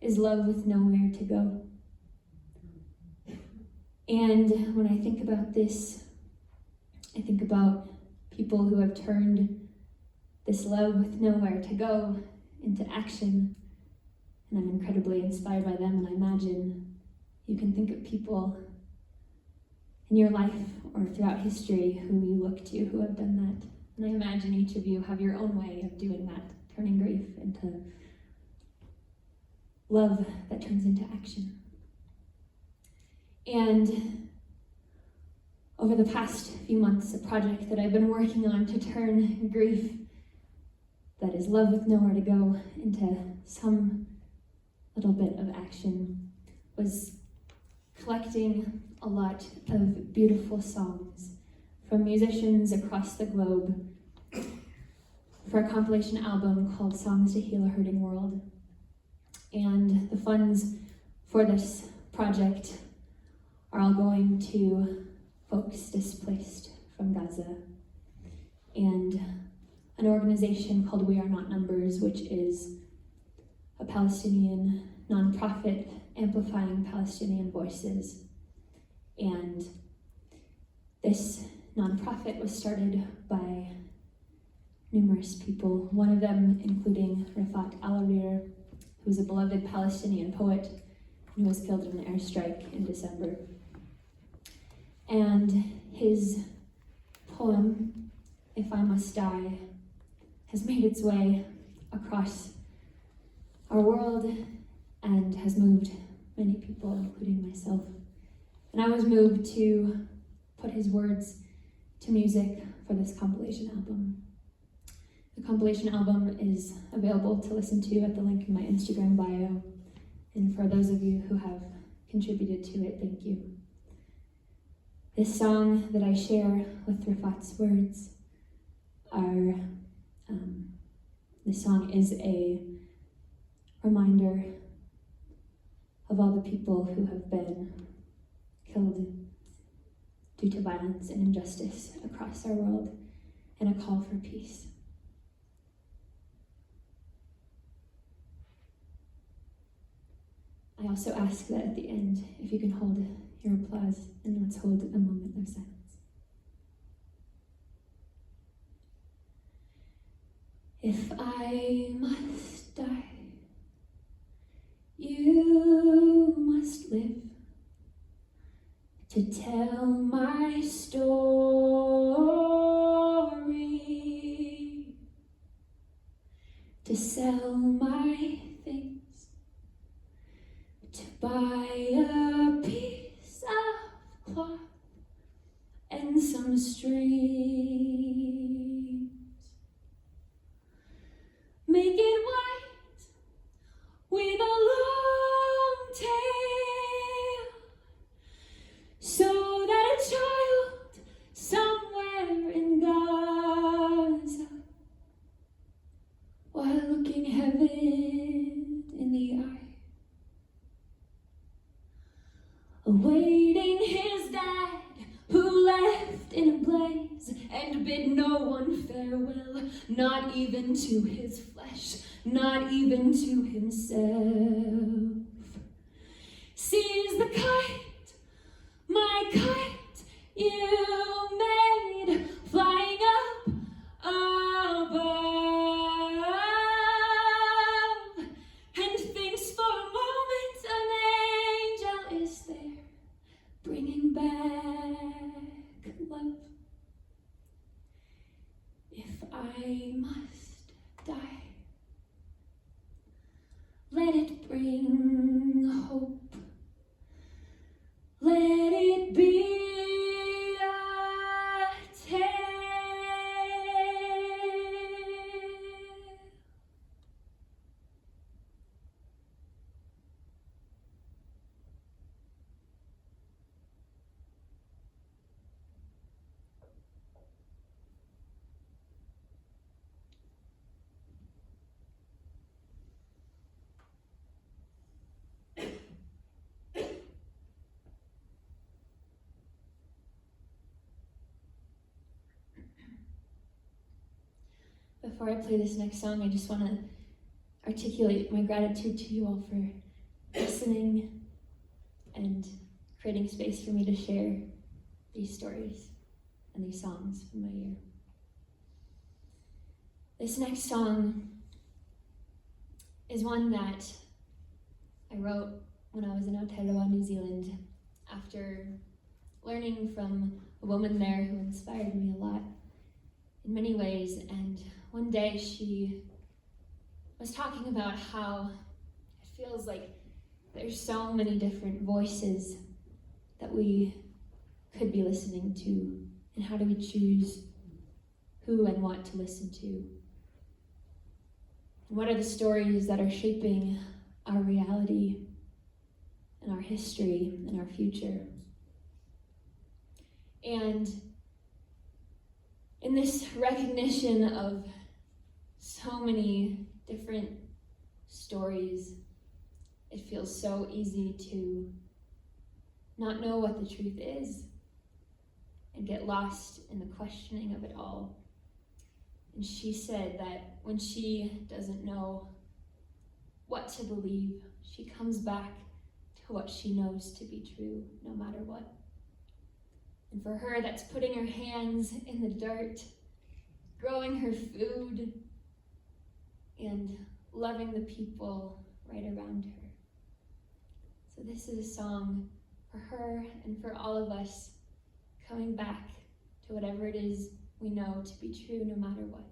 is love with nowhere to go. And when I think about this, I think about people who have turned this love with nowhere to go into action, and I'm incredibly inspired by them. And I imagine you can think of people in your life or throughout history who you look to who have done that. And I imagine each of you have your own way of doing that, turning grief into love that turns into action. And over the past few months, a project that I've been working on to turn grief that is love with nowhere to go into some little bit of action was collecting a lot of beautiful songs from musicians across the globe for a compilation album called Songs to Heal a Hurting World. And the funds for this project are all going to folks displaced from Gaza and an organization called We Are Not Numbers, which is a Palestinian nonprofit amplifying Palestinian voices. And this nonprofit was started by numerous people, one of them including Rafat Al-Arir, who is a beloved Palestinian poet who was killed in an airstrike in December. And his poem, If I Must Die, has made its way across our world and has moved many people, including myself. And I was moved to put his words to music for this compilation album. The compilation album is available to listen to at the link in my Instagram bio. And for those of you who have contributed to it, thank you. This song that I share with Rafat's words this song is a reminder of all the people who have been killed due to violence and injustice across our world, and a call for peace. I also ask that at the end, if you can hold your applause, and let's hold a moment of silence. If I must die, you must live to tell my story, to sell my things, to buy a piece of cloth and some strings. Make it white with a long tail awaiting his dad, who left in a blaze and bid no one farewell, not even to his flesh, not even to himself. Seize the kite, my kite, you made, flying up above, and thinks for a moment an angel is there, bringing back love. If I must die, let it bring hope. Let it be a tale. Before I play this next song, I just want to articulate my gratitude to you all for listening and creating space for me to share these stories and these songs from my year. This next song is one that I wrote when I was in Aotearoa, New Zealand, after learning from a woman there who inspired me a lot in many ways. And one day she was talking about how it feels like there's so many different voices that we could be listening to, and how do we choose who and what to listen to? And what are the stories that are shaping our reality and our history and our future? And in this recognition of so many different stories, it feels so easy to not know what the truth is and get lost in the questioning of it all. And she said that when she doesn't know what to believe, she comes back to what she knows to be true, no matter what. And for her, that's putting her hands in the dirt, growing her food, and loving the people right around her. So this is a song for her and for all of us, coming back to whatever it is we know to be true no matter what.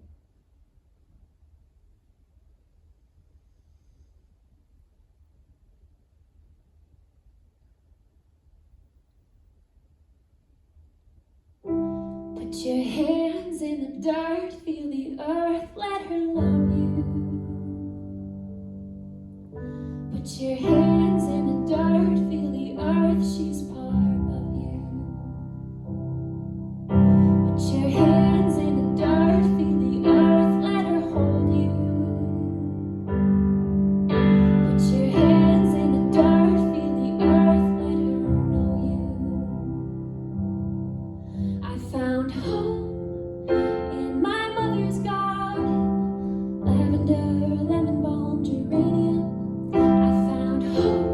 Put your hands in the dirt, feel the earth, let her love you. Put your hands in the dirt, feel the earth, she's part of you. Put your hands in the dirt, feel the earth, let her hold you. Put your hands in the dirt, feel the earth, let her know you. I found home in my mother's garden, lavender, lemonbalm, geranium. I found hope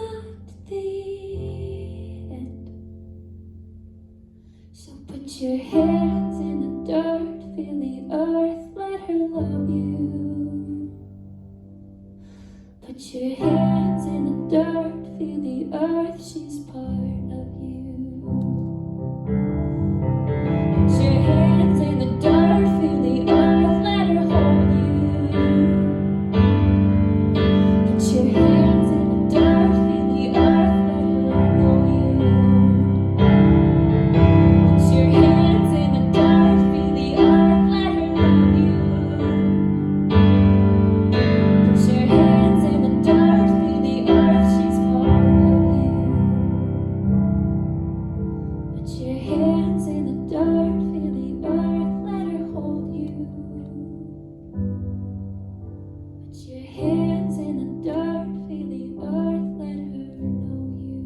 not the end. So put your hands in the dirt, feel the earth, let her love you. Put your hands in the dirt, feel the earth, she's part of you. Put your hands in the dirt, feel the earth, let her hold you. Put your hands in the dirt, feel the earth, let her know you. Put your hands in the dirt, feel the earth, let her love you. Put your hands in the dirt, feel the earth, she's part of you. Put your hands in the dirt, feel the earth, let her hold you. Put your hands in the dirt, feel the earth, let her know you.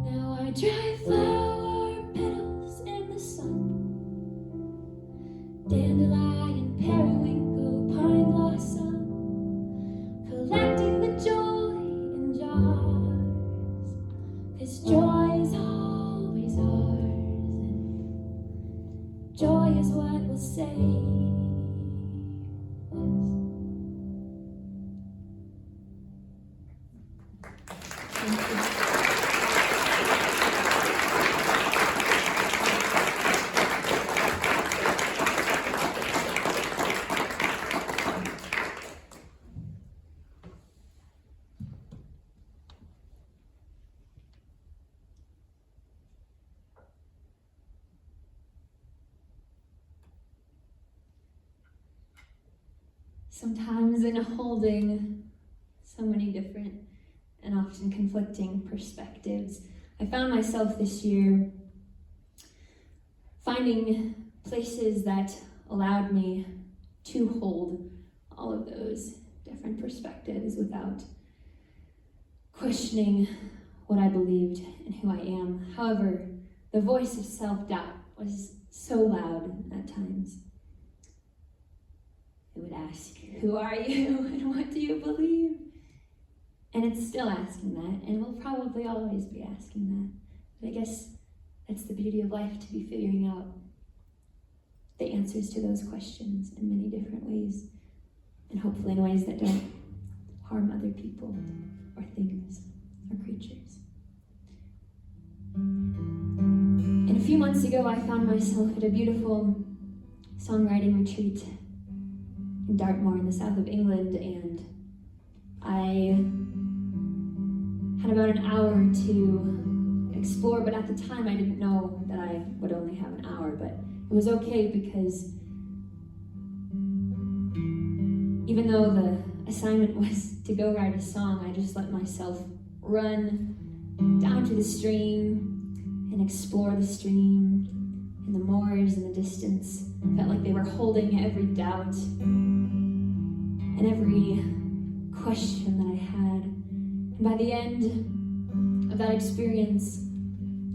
Now I dry flower petals in the sun, dandelion, periwinkle, pine blossom, collecting the joy in jars, 'cause joy is always ours, and joy is what will save us. Thank you. Sometimes in holding so many different and often conflicting perspectives, I found myself this year finding places that allowed me to hold all of those different perspectives without questioning what I believed and who I am. However, the voice of self-doubt was so loud at times. It would ask, who are you and what do you believe? And it's still asking that, and will probably always be asking that. But I guess that's the beauty of life, to be figuring out the answers to those questions in many different ways, and hopefully in ways that don't harm other people or things or creatures. And a few months ago, I found myself at a beautiful songwriting retreat in Dartmoor in the south of England, and I had about an hour to explore, but at the time I didn't know that I would only have an hour, but it was okay because even though the assignment was to go write a song, I just let myself run down to the stream and explore the stream and the moors in the distance. Felt like they were holding every doubt and every question that I had. And by the end of that experience,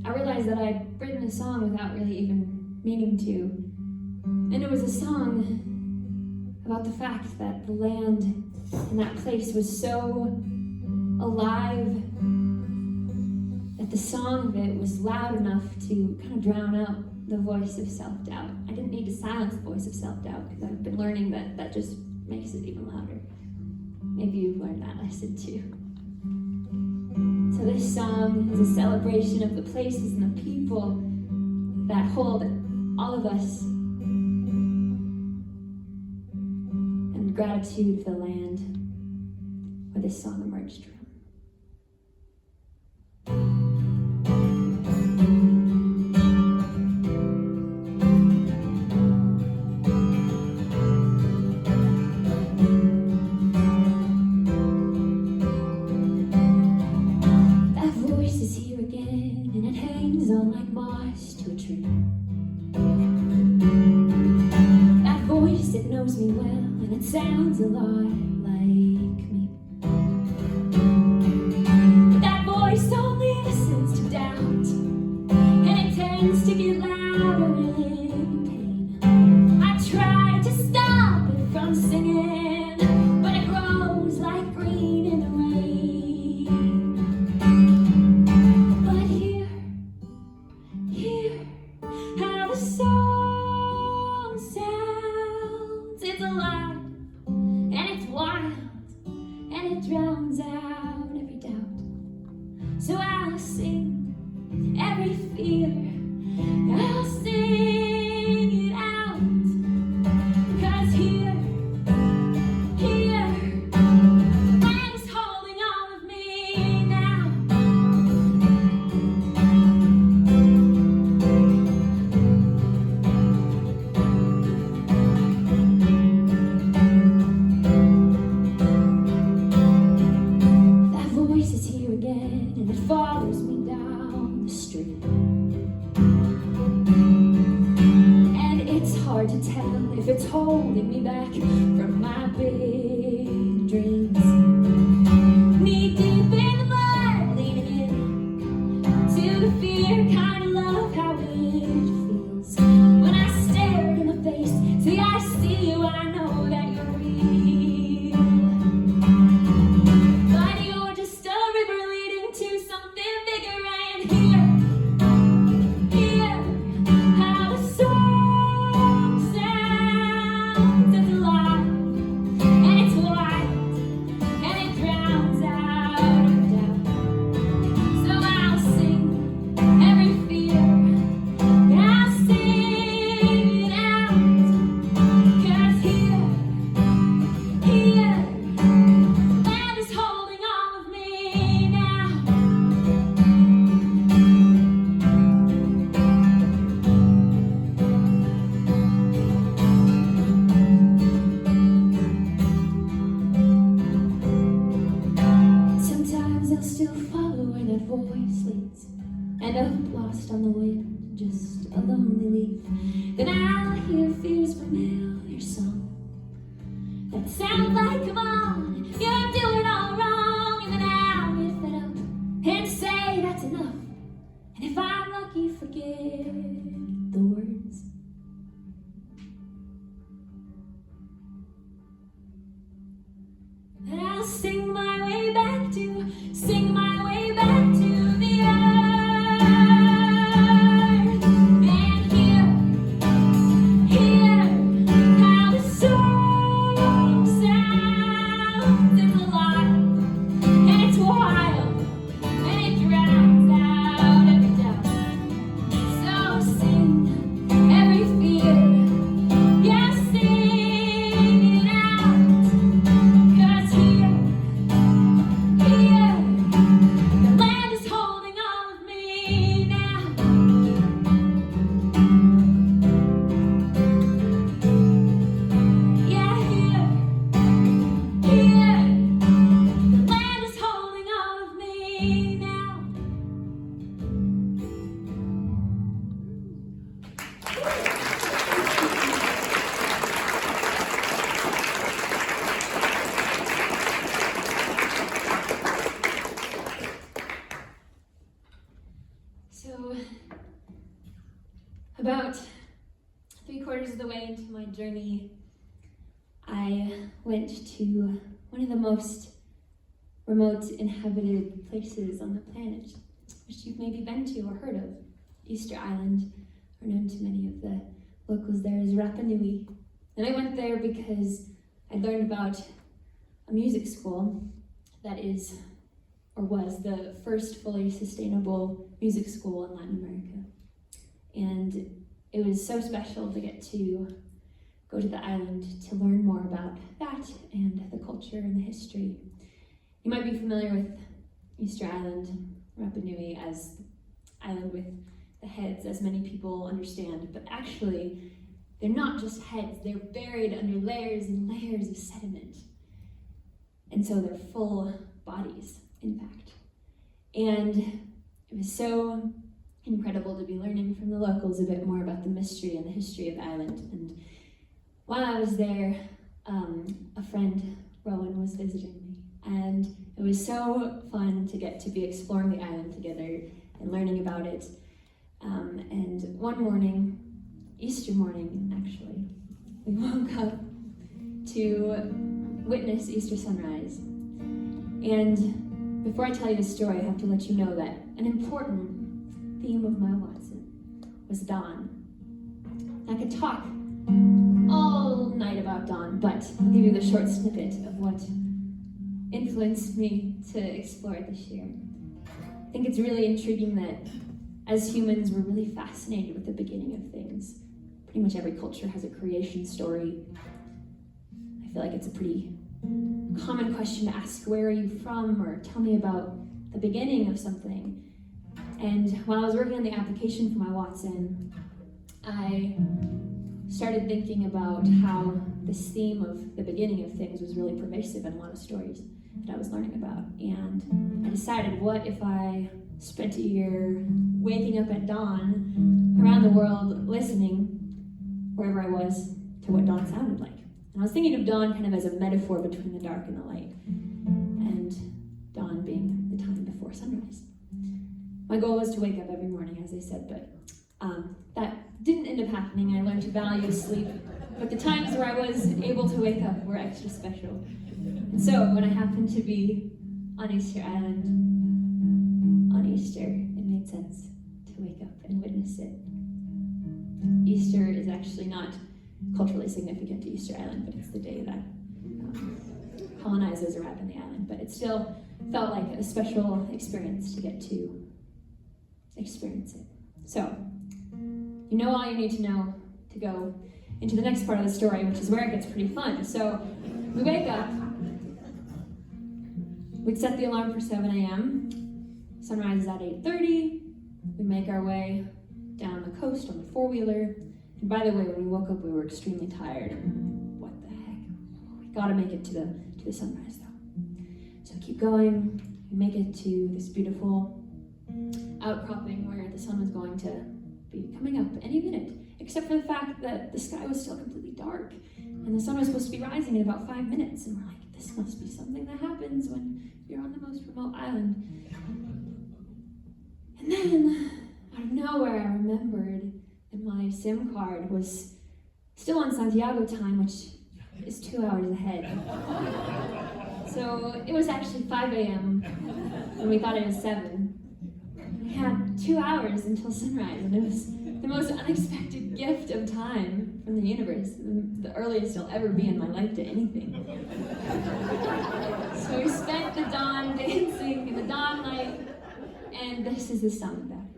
I realized that I'd written a song without really even meaning to. And it was a song about the fact that the land in that place was so alive that the song of it was loud enough to kind of drown out the voice of self-doubt. I didn't need to silence the voice of self-doubt because I've been learning that that just makes it even louder. Maybe you've learned that lesson too. So this song is a celebration of the places and the people that hold all of us, and gratitude for the land where this song emerged from. Sounds a lot like me. But that voice only listens to doubt, and it tends to get louder in pain. I try to stop it from singing, but it grows like green in the rain. every fear. I'll sing it out, 'cause here, land is holding all of me now. That voice is here again, and it follows me down the street. And it's hard to tell if it's holding me back from my big dreams. Knee deep in the mud, leaning in to the fear, kinda love how it feels when I stare it in the face. See, I see you, I know that you're real, but you're just a river leading to something bigger. And here, how the song sounds. It's alive and it's wild and it drowns out of doubt. So I'll sing every fear, I'll sing it out, 'cause here, land is holding all of me now. Sometimes I'll still follow where that voice leads, end up lost on the wind, just a lonely leaf. Then I'll hear fear's familiar song that sounds like, come on, you're doing all wrong. And then I'll get fed up and say that's enough, and if I'm lucky, forget the words. And I'll sing my way back to the earth. And here, how the song sounds. It's alive and it's wild and it drowns out every doubt. So sing every fear, yeah, sing it out, 'cause here, the land is holding all of me now. Yeah, here, the land is holding all of me now. So, about 3/4 of the way into my journey, I went to one of the most remote inhabited places on the planet, which you've maybe been to or heard of. Easter Island, or known to many of the locals there as Rapa Nui. And I went there because I learned about a music school that is, or was, the first fully sustainable music school in Latin America. And it was so special to get to go to the island to learn more about that and the culture and the history. You might be familiar with Easter Island, Rapa Nui, as the island with the heads, as many people understand, but actually they're not just heads, they're buried under layers and layers of sediment. And so they're full bodies, in fact. And it was so incredible to be learning from the locals a bit more about the mystery and the history of the island. And while I was there, a friend, Rowan, was visiting me. And it was so fun to get to be exploring the island together and learning about it. And one morning, Easter morning actually, we woke up to witness Easter sunrise. And before I tell you the story, I have to let you know that an important theme of my Watson was dawn. I could talk all night about dawn, but I'll give you the short snippet of what influenced me to explore it this year. I think it's really intriguing that as humans, we're really fascinated with the beginning of things. Pretty much every culture has a creation story. I feel like it's a pretty common question to ask, where are you from? Or tell me about the beginning of something. And while I was working on the application for my Watson, I started thinking about how this theme of the beginning of things was really pervasive in a lot of stories that I was learning about. And I decided, what if I spent a year waking up at dawn around the world listening, wherever I was, to what dawn sounded like. And I was thinking of dawn kind of as a metaphor between the dark and the light, and dawn being the time before sunrise. My goal was to wake up every morning, as I said, but that didn't end up happening. I learned to value sleep, but the times where I was able to wake up were extra special. And so when I happened to be on Easter Island on Easter, it made sense to wake up and witness it. Easter is actually not culturally significant to Easter Island, but it's the day that colonizers arrived on the island. But it still felt like a special experience to get to experience it. So, you know all you need to know to go into the next part of the story, which is where it gets pretty fun. So, we wake up, we'd set the alarm for 7 a.m., sunrise is at 8:30, we make our way down the coast on the four-wheeler, and by the way, when we woke up, we were extremely tired. What the heck? We gotta make it to the sunrise, though. So keep going, we make it to this beautiful outcropping where the sun was going to be coming up any minute, except for the fact that the sky was still completely dark, and the sun was supposed to be rising in about 5 minutes, and we're like, this must be something that happens when you're on the most remote island. And then, out of nowhere, I remembered that my SIM card was still on Santiago time, which is 2 hours ahead. So it was actually 5 a.m. and we thought it was 7. We had 2 hours until sunrise, and it was the most unexpected gift of time from the universe, the earliest I'll ever be in my life to anything. So we spent the dawn dancing in the dawn light, and this is the song about it.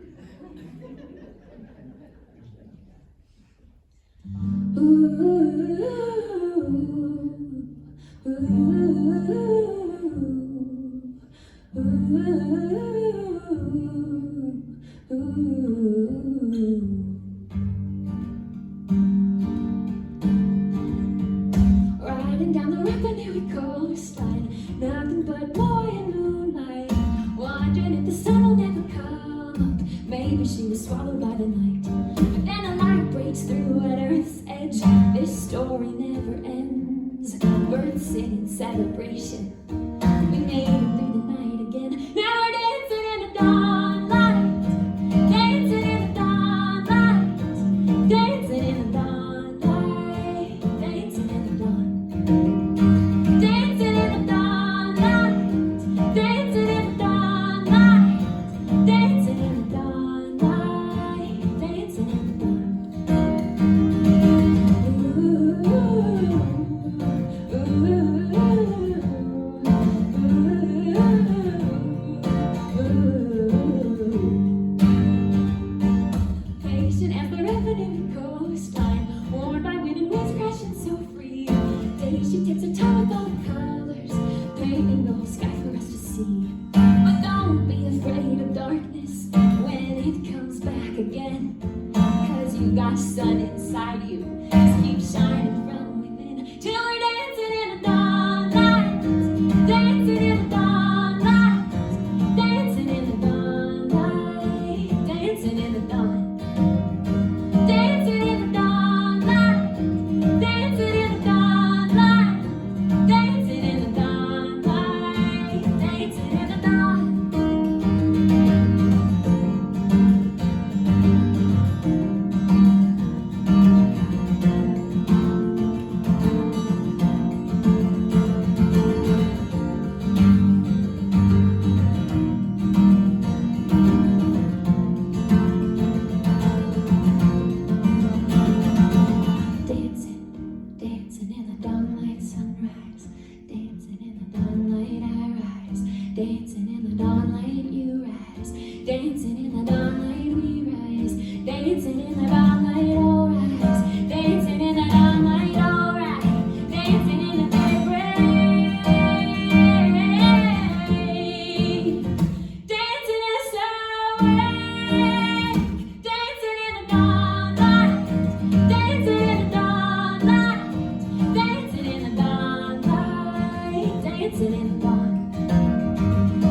Riding down the Rearranged coastline, nothing but boy and moonlight, wondering if the sun will never come up. Maybe she was swallowed by the night. But then a light breaks through at Earth's edge. This story never ends. Birds sing in celebration. We made it through the night again. Now we're dancing in the dawn light. Dancing in the dawn light. Dancing in the dawn light. Dancing in the dawn. Dancing in the dawn light. Dancing in the dawn light. Dancing in the dawn light. Dancing in the dawn. Patient as the Rearranged coastline, worn by wind and waves crashing so free. Days she tips her toe with all the colors, painting the whole sky for us to see. But don't be afraid of darkness when it comes back again, 'cause you got sun inside you. Just keep shining from within till we're dancing in the dawn light. Dancing in the dawn light. Dancing in the dawn light. Dancing in the dawn. Dancing in the dawn light. Dancing in the dawn light. Dancing in the dawn light. Dancing in the dawn. Dancing, dancing in the dawn light sunrise. Dancing in the dawn light I rise. Dancing in the dawn light you rise. Dancing in the dawn light we dancing in the dawnlight, alright, dancing in the dawnlight, alright, dancing in the daybreak, dancing in the sunlight, dancing in the dawnlight, dancing in the dawnlight, dancing in the dawnlight, dancing in the dawn.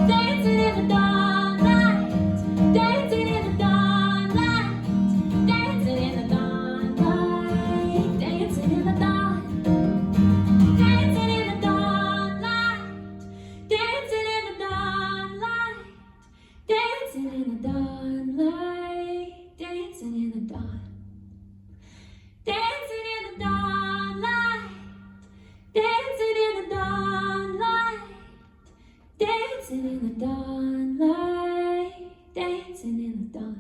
Dancing in the dawnlight, dancing in the dawnlight, dancing in the dawnlight, dancing in the dawn, dancing in the dawnlight, dancing in the dawnlight, dancing in the dawnlight, dancing in the dawn, dancing in the dawnlight, dancing in the dawnlight. Dancing in the dawnlight, dancing in the dawn.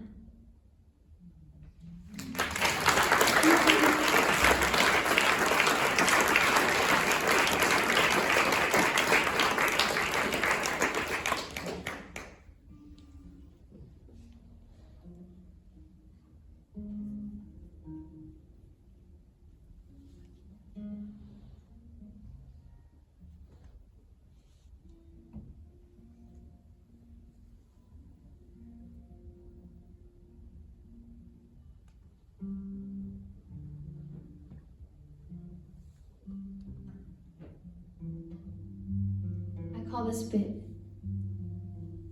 I call this bit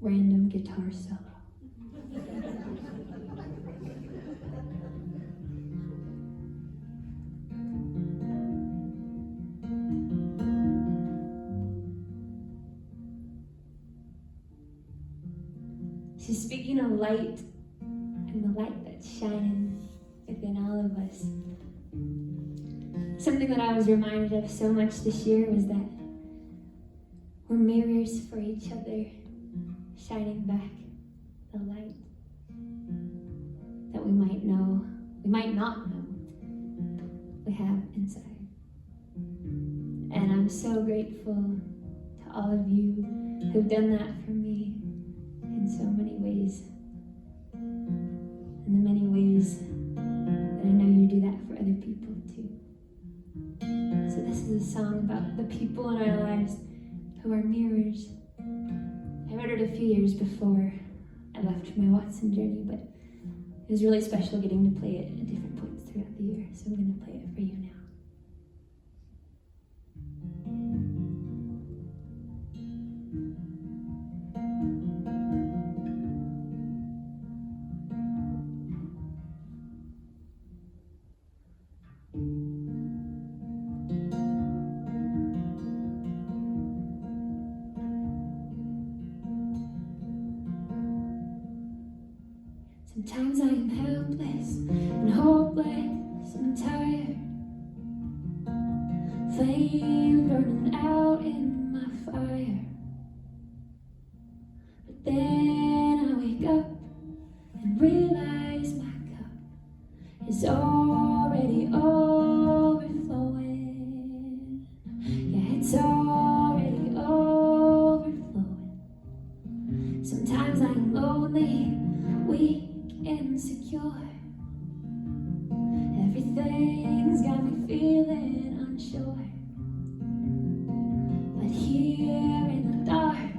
random guitar solo. She's speaking of light and the light that's shining within all of us. Something that I was reminded of so much this year was that we're mirrors for each other, shining back the light that we might know, we might not know we have inside. And I'm so grateful to all of you who've done that for me in so many ways. And the many ways that I know you do that for other people too. So this is a song about the people in our lives who are mirrors. I wrote it a few years before I left for my Watson journey, but it was really special getting to play it at different points throughout the year. So I'm going to play it for you now. Sometimes I am helpless and hopeless and tired. Flame burning out in my fire. But then I wake up and realize my cup is already overflowing. Yeah, it's already overflowing. Sometimes I'm lonely, weak, insecure. Everything's got me feeling unsure. But here in the dark,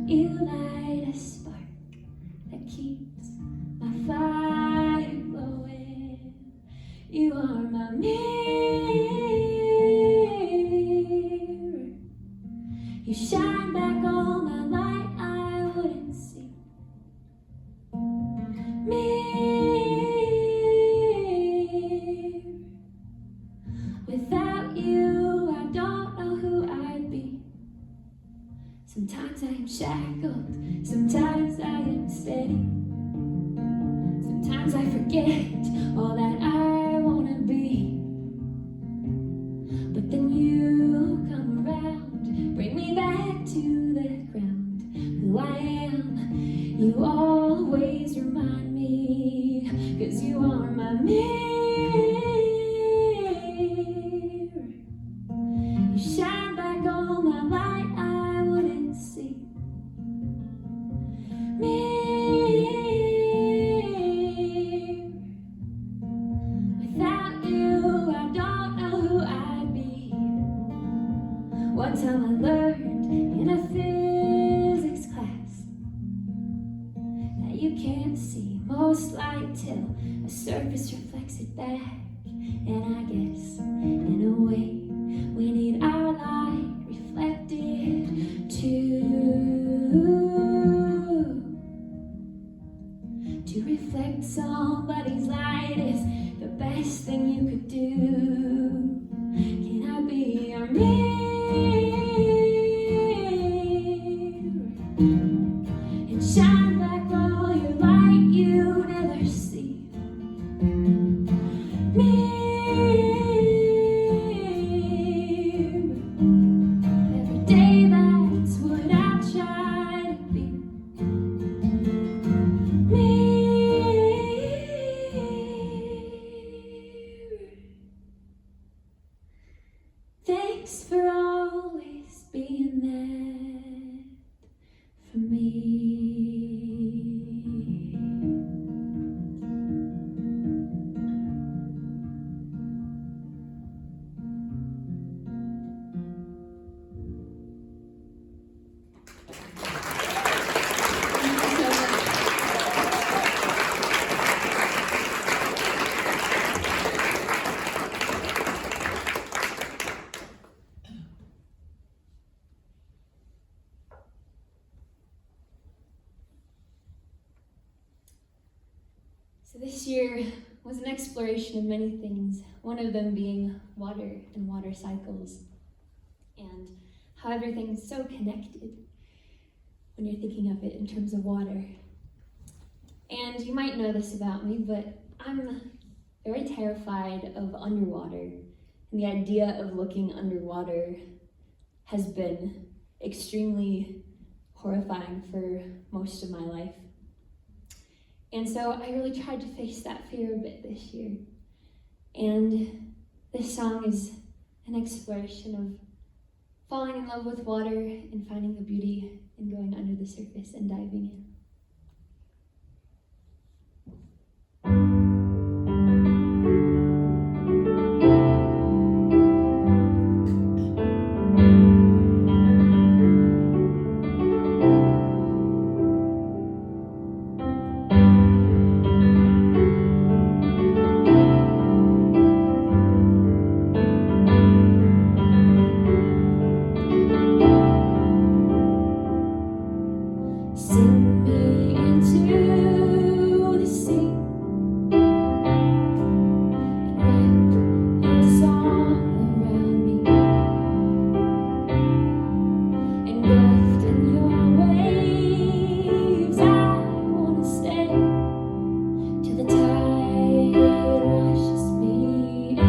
you light a spark that keeps my fire glowing. You are my mirror. You shine back all my light I wouldn't see. Without you, I don't know who I'd be. Sometimes I am shackled, sometimes I am steady. Sometimes I forget all that I want to be. But then you come around, bring me back to the ground. Who I am, you always remind me. 'Cause you are my mirror. You shine back all my light I wouldn't see. Mirror. we can't see most light till a surface reflects it back. And I guess, in a way, we need our light reflected too. To reflect somebody's light is the best thing you could do. Can I be your mirror and shine back all your light you never see? Mirror, every day that's what I try to be. Thanks for always being there for me. So this year was an exploration of many things, one of them being water and water cycles, and how everything's so connected when you're thinking of it in terms of water. And you might know this about me, but I'm very terrified of underwater, and the idea of looking underwater has been extremely horrifying for most of my life. And so I really tried to face that fear a bit this year. And this song is an exploration of falling in love with water and finding the beauty in going under the surface and diving in. Sing me into the sea and wrap your song around me, engulfed in your waves. I wanna stay till the tide washes me in.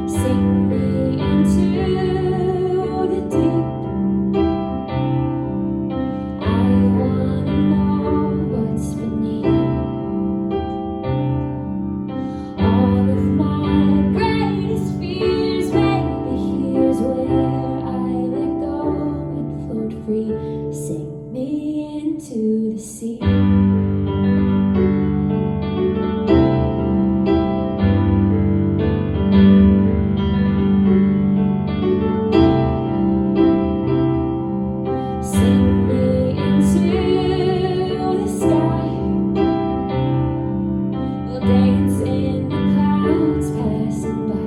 Sing me into the deep. I wanna know what's beneath. All of my greatest fears, maybe here's where I let go and float free. Sing me into the sea. Sing me into the sky. We'll dance in the clouds passing by.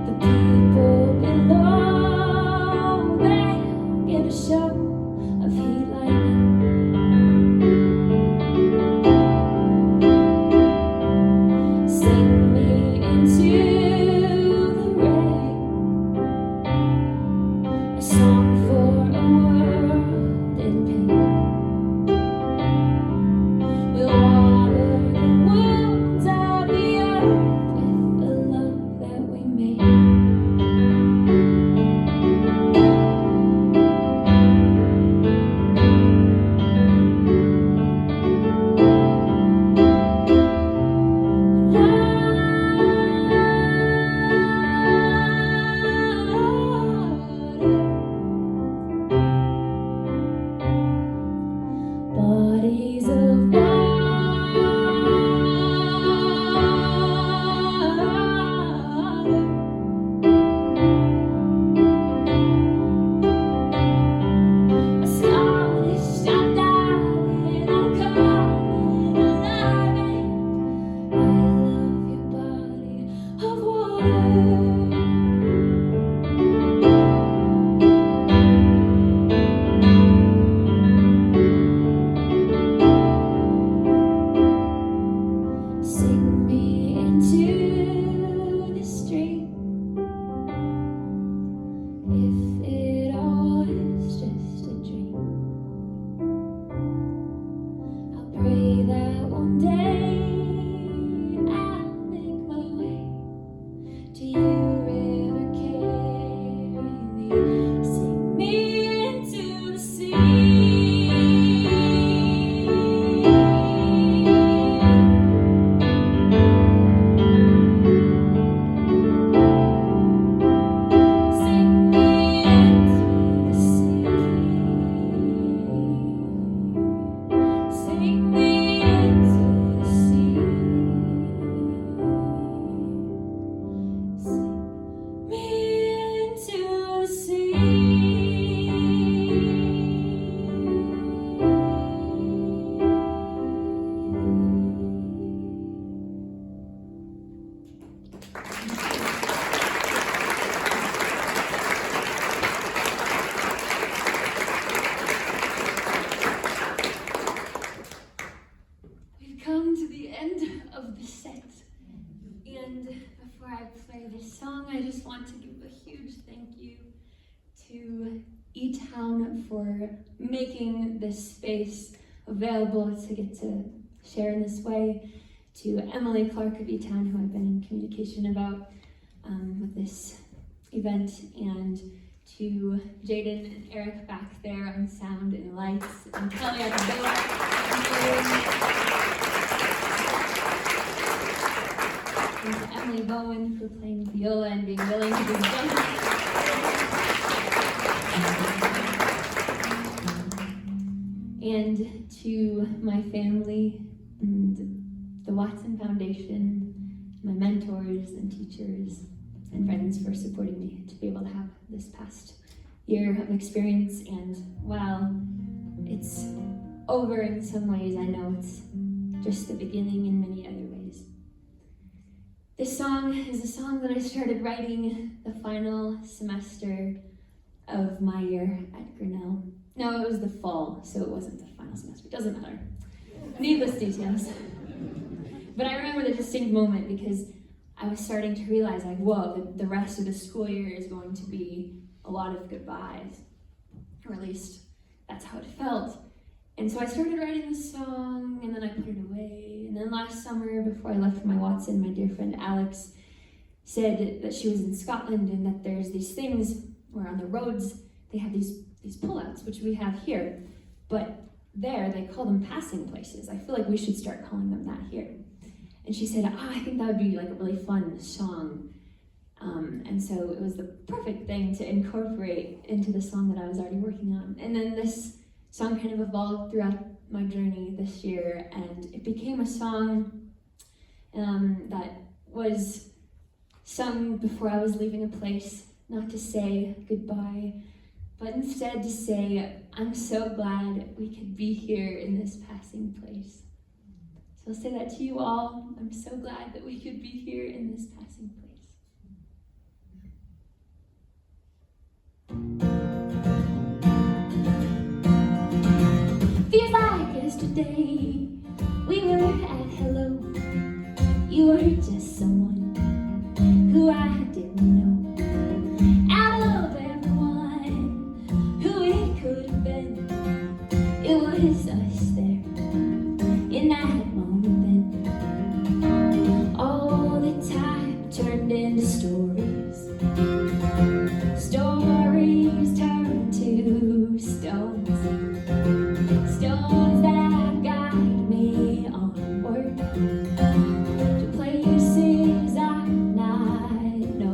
The people below, they'll get a show of heat lightning. Sing me into the rain, a song for a world in pain. We'll water to eTown for making this space available to get to share in this way, to Emily Clark of eTown, who I've been in communication about with this event, and to Jaden and Eric back there on sound and lights, and Kelly at the door. And to Emily Bowen for playing viola and being willing to do both. And to my family and the Watson Foundation, my mentors and teachers and friends for supporting me to be able to have this past year of experience. And while it's over in some ways, I know it's just the beginning in many other ways. This song is a song that I started writing the final semester of my year at Grinnell. No, it was the fall, so it wasn't the final semester. It doesn't matter. Needless details. But I remember the distinct moment because I was starting to realize, like, whoa, the rest of the school year is going to be a lot of goodbyes. Or at least that's how it felt. And so I started writing this song, and then I put it away. And then last summer, before I left for my Watson, my dear friend Alex said that she was in Scotland and that there's these things where on the roads they have these pullouts, which we have here. But there, they call them passing places. I feel like we should start calling them that here. And she said, I think that would be like a really fun song. And so it was the perfect thing to incorporate into the song that I was already working on. And then this song kind of evolved throughout my journey this year, and it became a song that was sung before I was leaving a place, not to say goodbye, but instead to say, I'm so glad we could be here in this passing place. So I'll say that to you all. I'm so glad that we could be here in this passing place. Feels like yesterday we were at hello. You were just someone who I didn't know. Out of everyone who it could have been, it was us there in that moment then. All the time turned into stories. Stories turned to stones. Stones that guide me onward to places I've not known.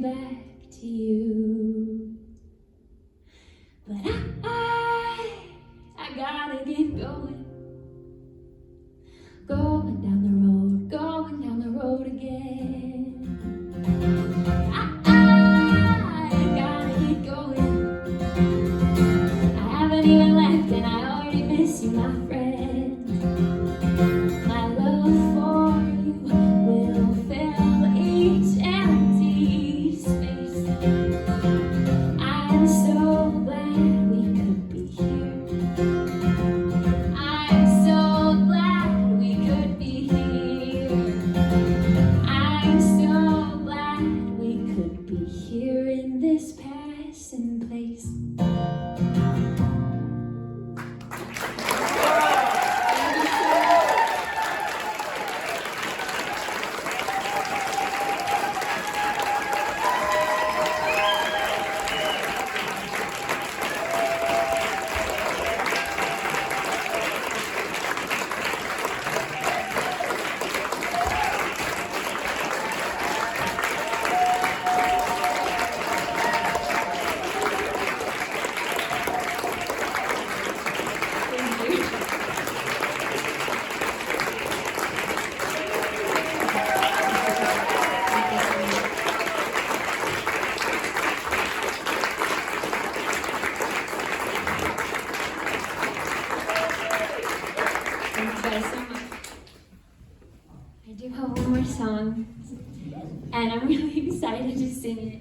back to you. But I gotta get going. Going down the road again. I gotta get going. I haven't even left and I already miss you, my friend. My love for you will fill each empty space. I'm so glad we could be here. I'm so glad we could be here. I'm so glad we could be here in this passing place. Thank you guys so much. I do have one more song, and I'm really excited to sing it.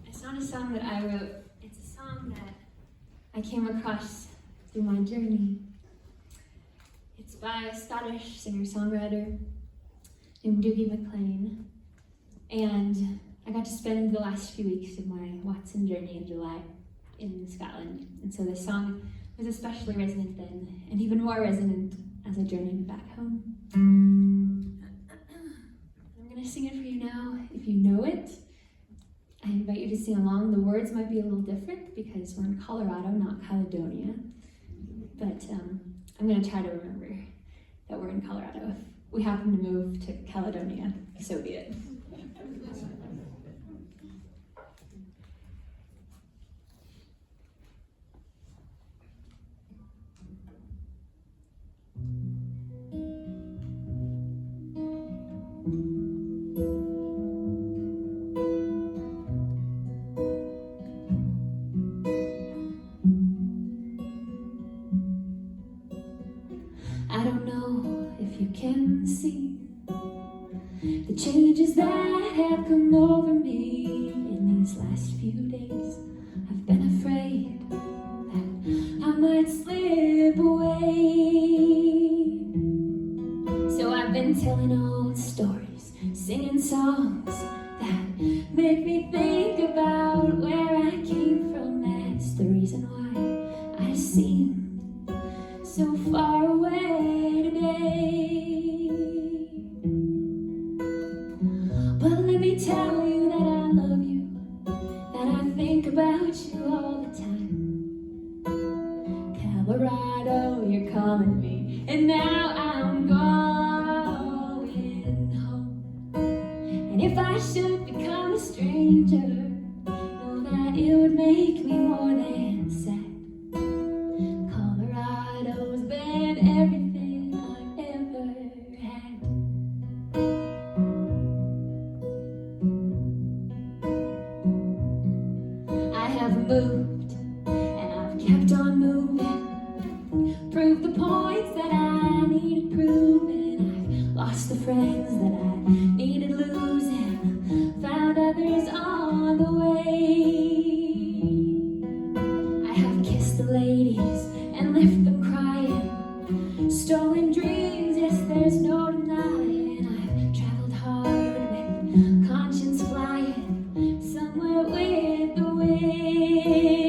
It's not a song that I wrote, it's a song that I came across through my journey. It's by a Scottish singer-songwriter named Dougie MacLean, and I got to spend the last few weeks of my Watson journey in July in Scotland, and so this song was especially resonant then, and even more resonant as I journeyed back home. I'm gonna sing it for you now. If you know it, I invite you to sing along. The words might be a little different because we're in Colorado, not Caledonia, but I'm gonna try to remember that we're in Colorado. If we happen to move to Caledonia, so be it. I don't know if you can see the changes that have come over me in these last few days. I've been afraid that I might slip away, so I've been telling old stories, singing songs that make me think about where I came from. That's the reason why I seem so far away today. But let me tell you that I love you, that I think about you all the time. Colorado, you're calling me, and now I'm going home. And if I should become a stranger, know that it would make me more than sad. Colorado's been everything I've ever had. I have moved, and I've kept on moving, proved the points that I needed proving. I've lost the friends that I needed losing, found others on the way. I have kissed the ladies and left them crying, stolen dreams, yes, there's no denying. I've traveled hard with conscience flying, somewhere with the wind.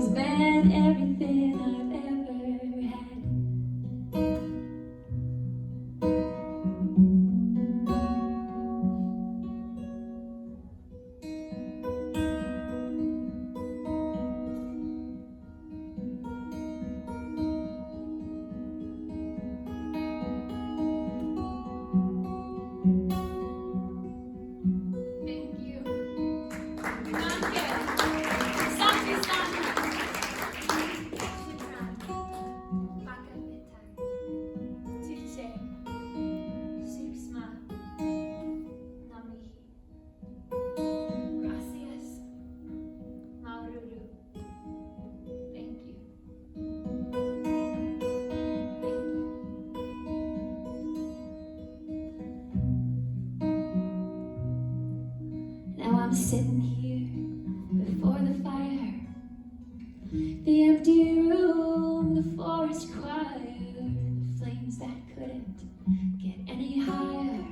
always been everything I've ever had. Thank you. Danke. Santi, Santi. Baka bitte. Tiche. Sipsma. Namihi. Gracias. Maururu. Thank you. Now I'm sitting here before the fire, the empty room, the forest choir, the flames that couldn't get any higher.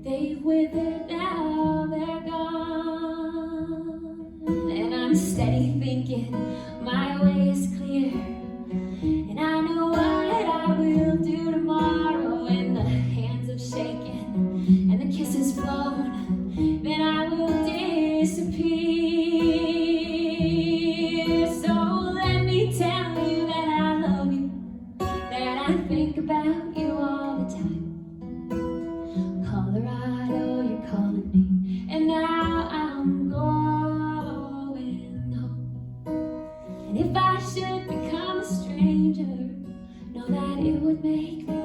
They've withered now, they're gone. And I'm steady thinking my way is clear, and I know what I will do tomorrow. When the hands have shaken and the kisses flown, then I will disappear. So let me tell you that I love you, that I think about you all the time. Colorado, you're calling me, and now I'm going home. And if I should become a stranger, know that it would make me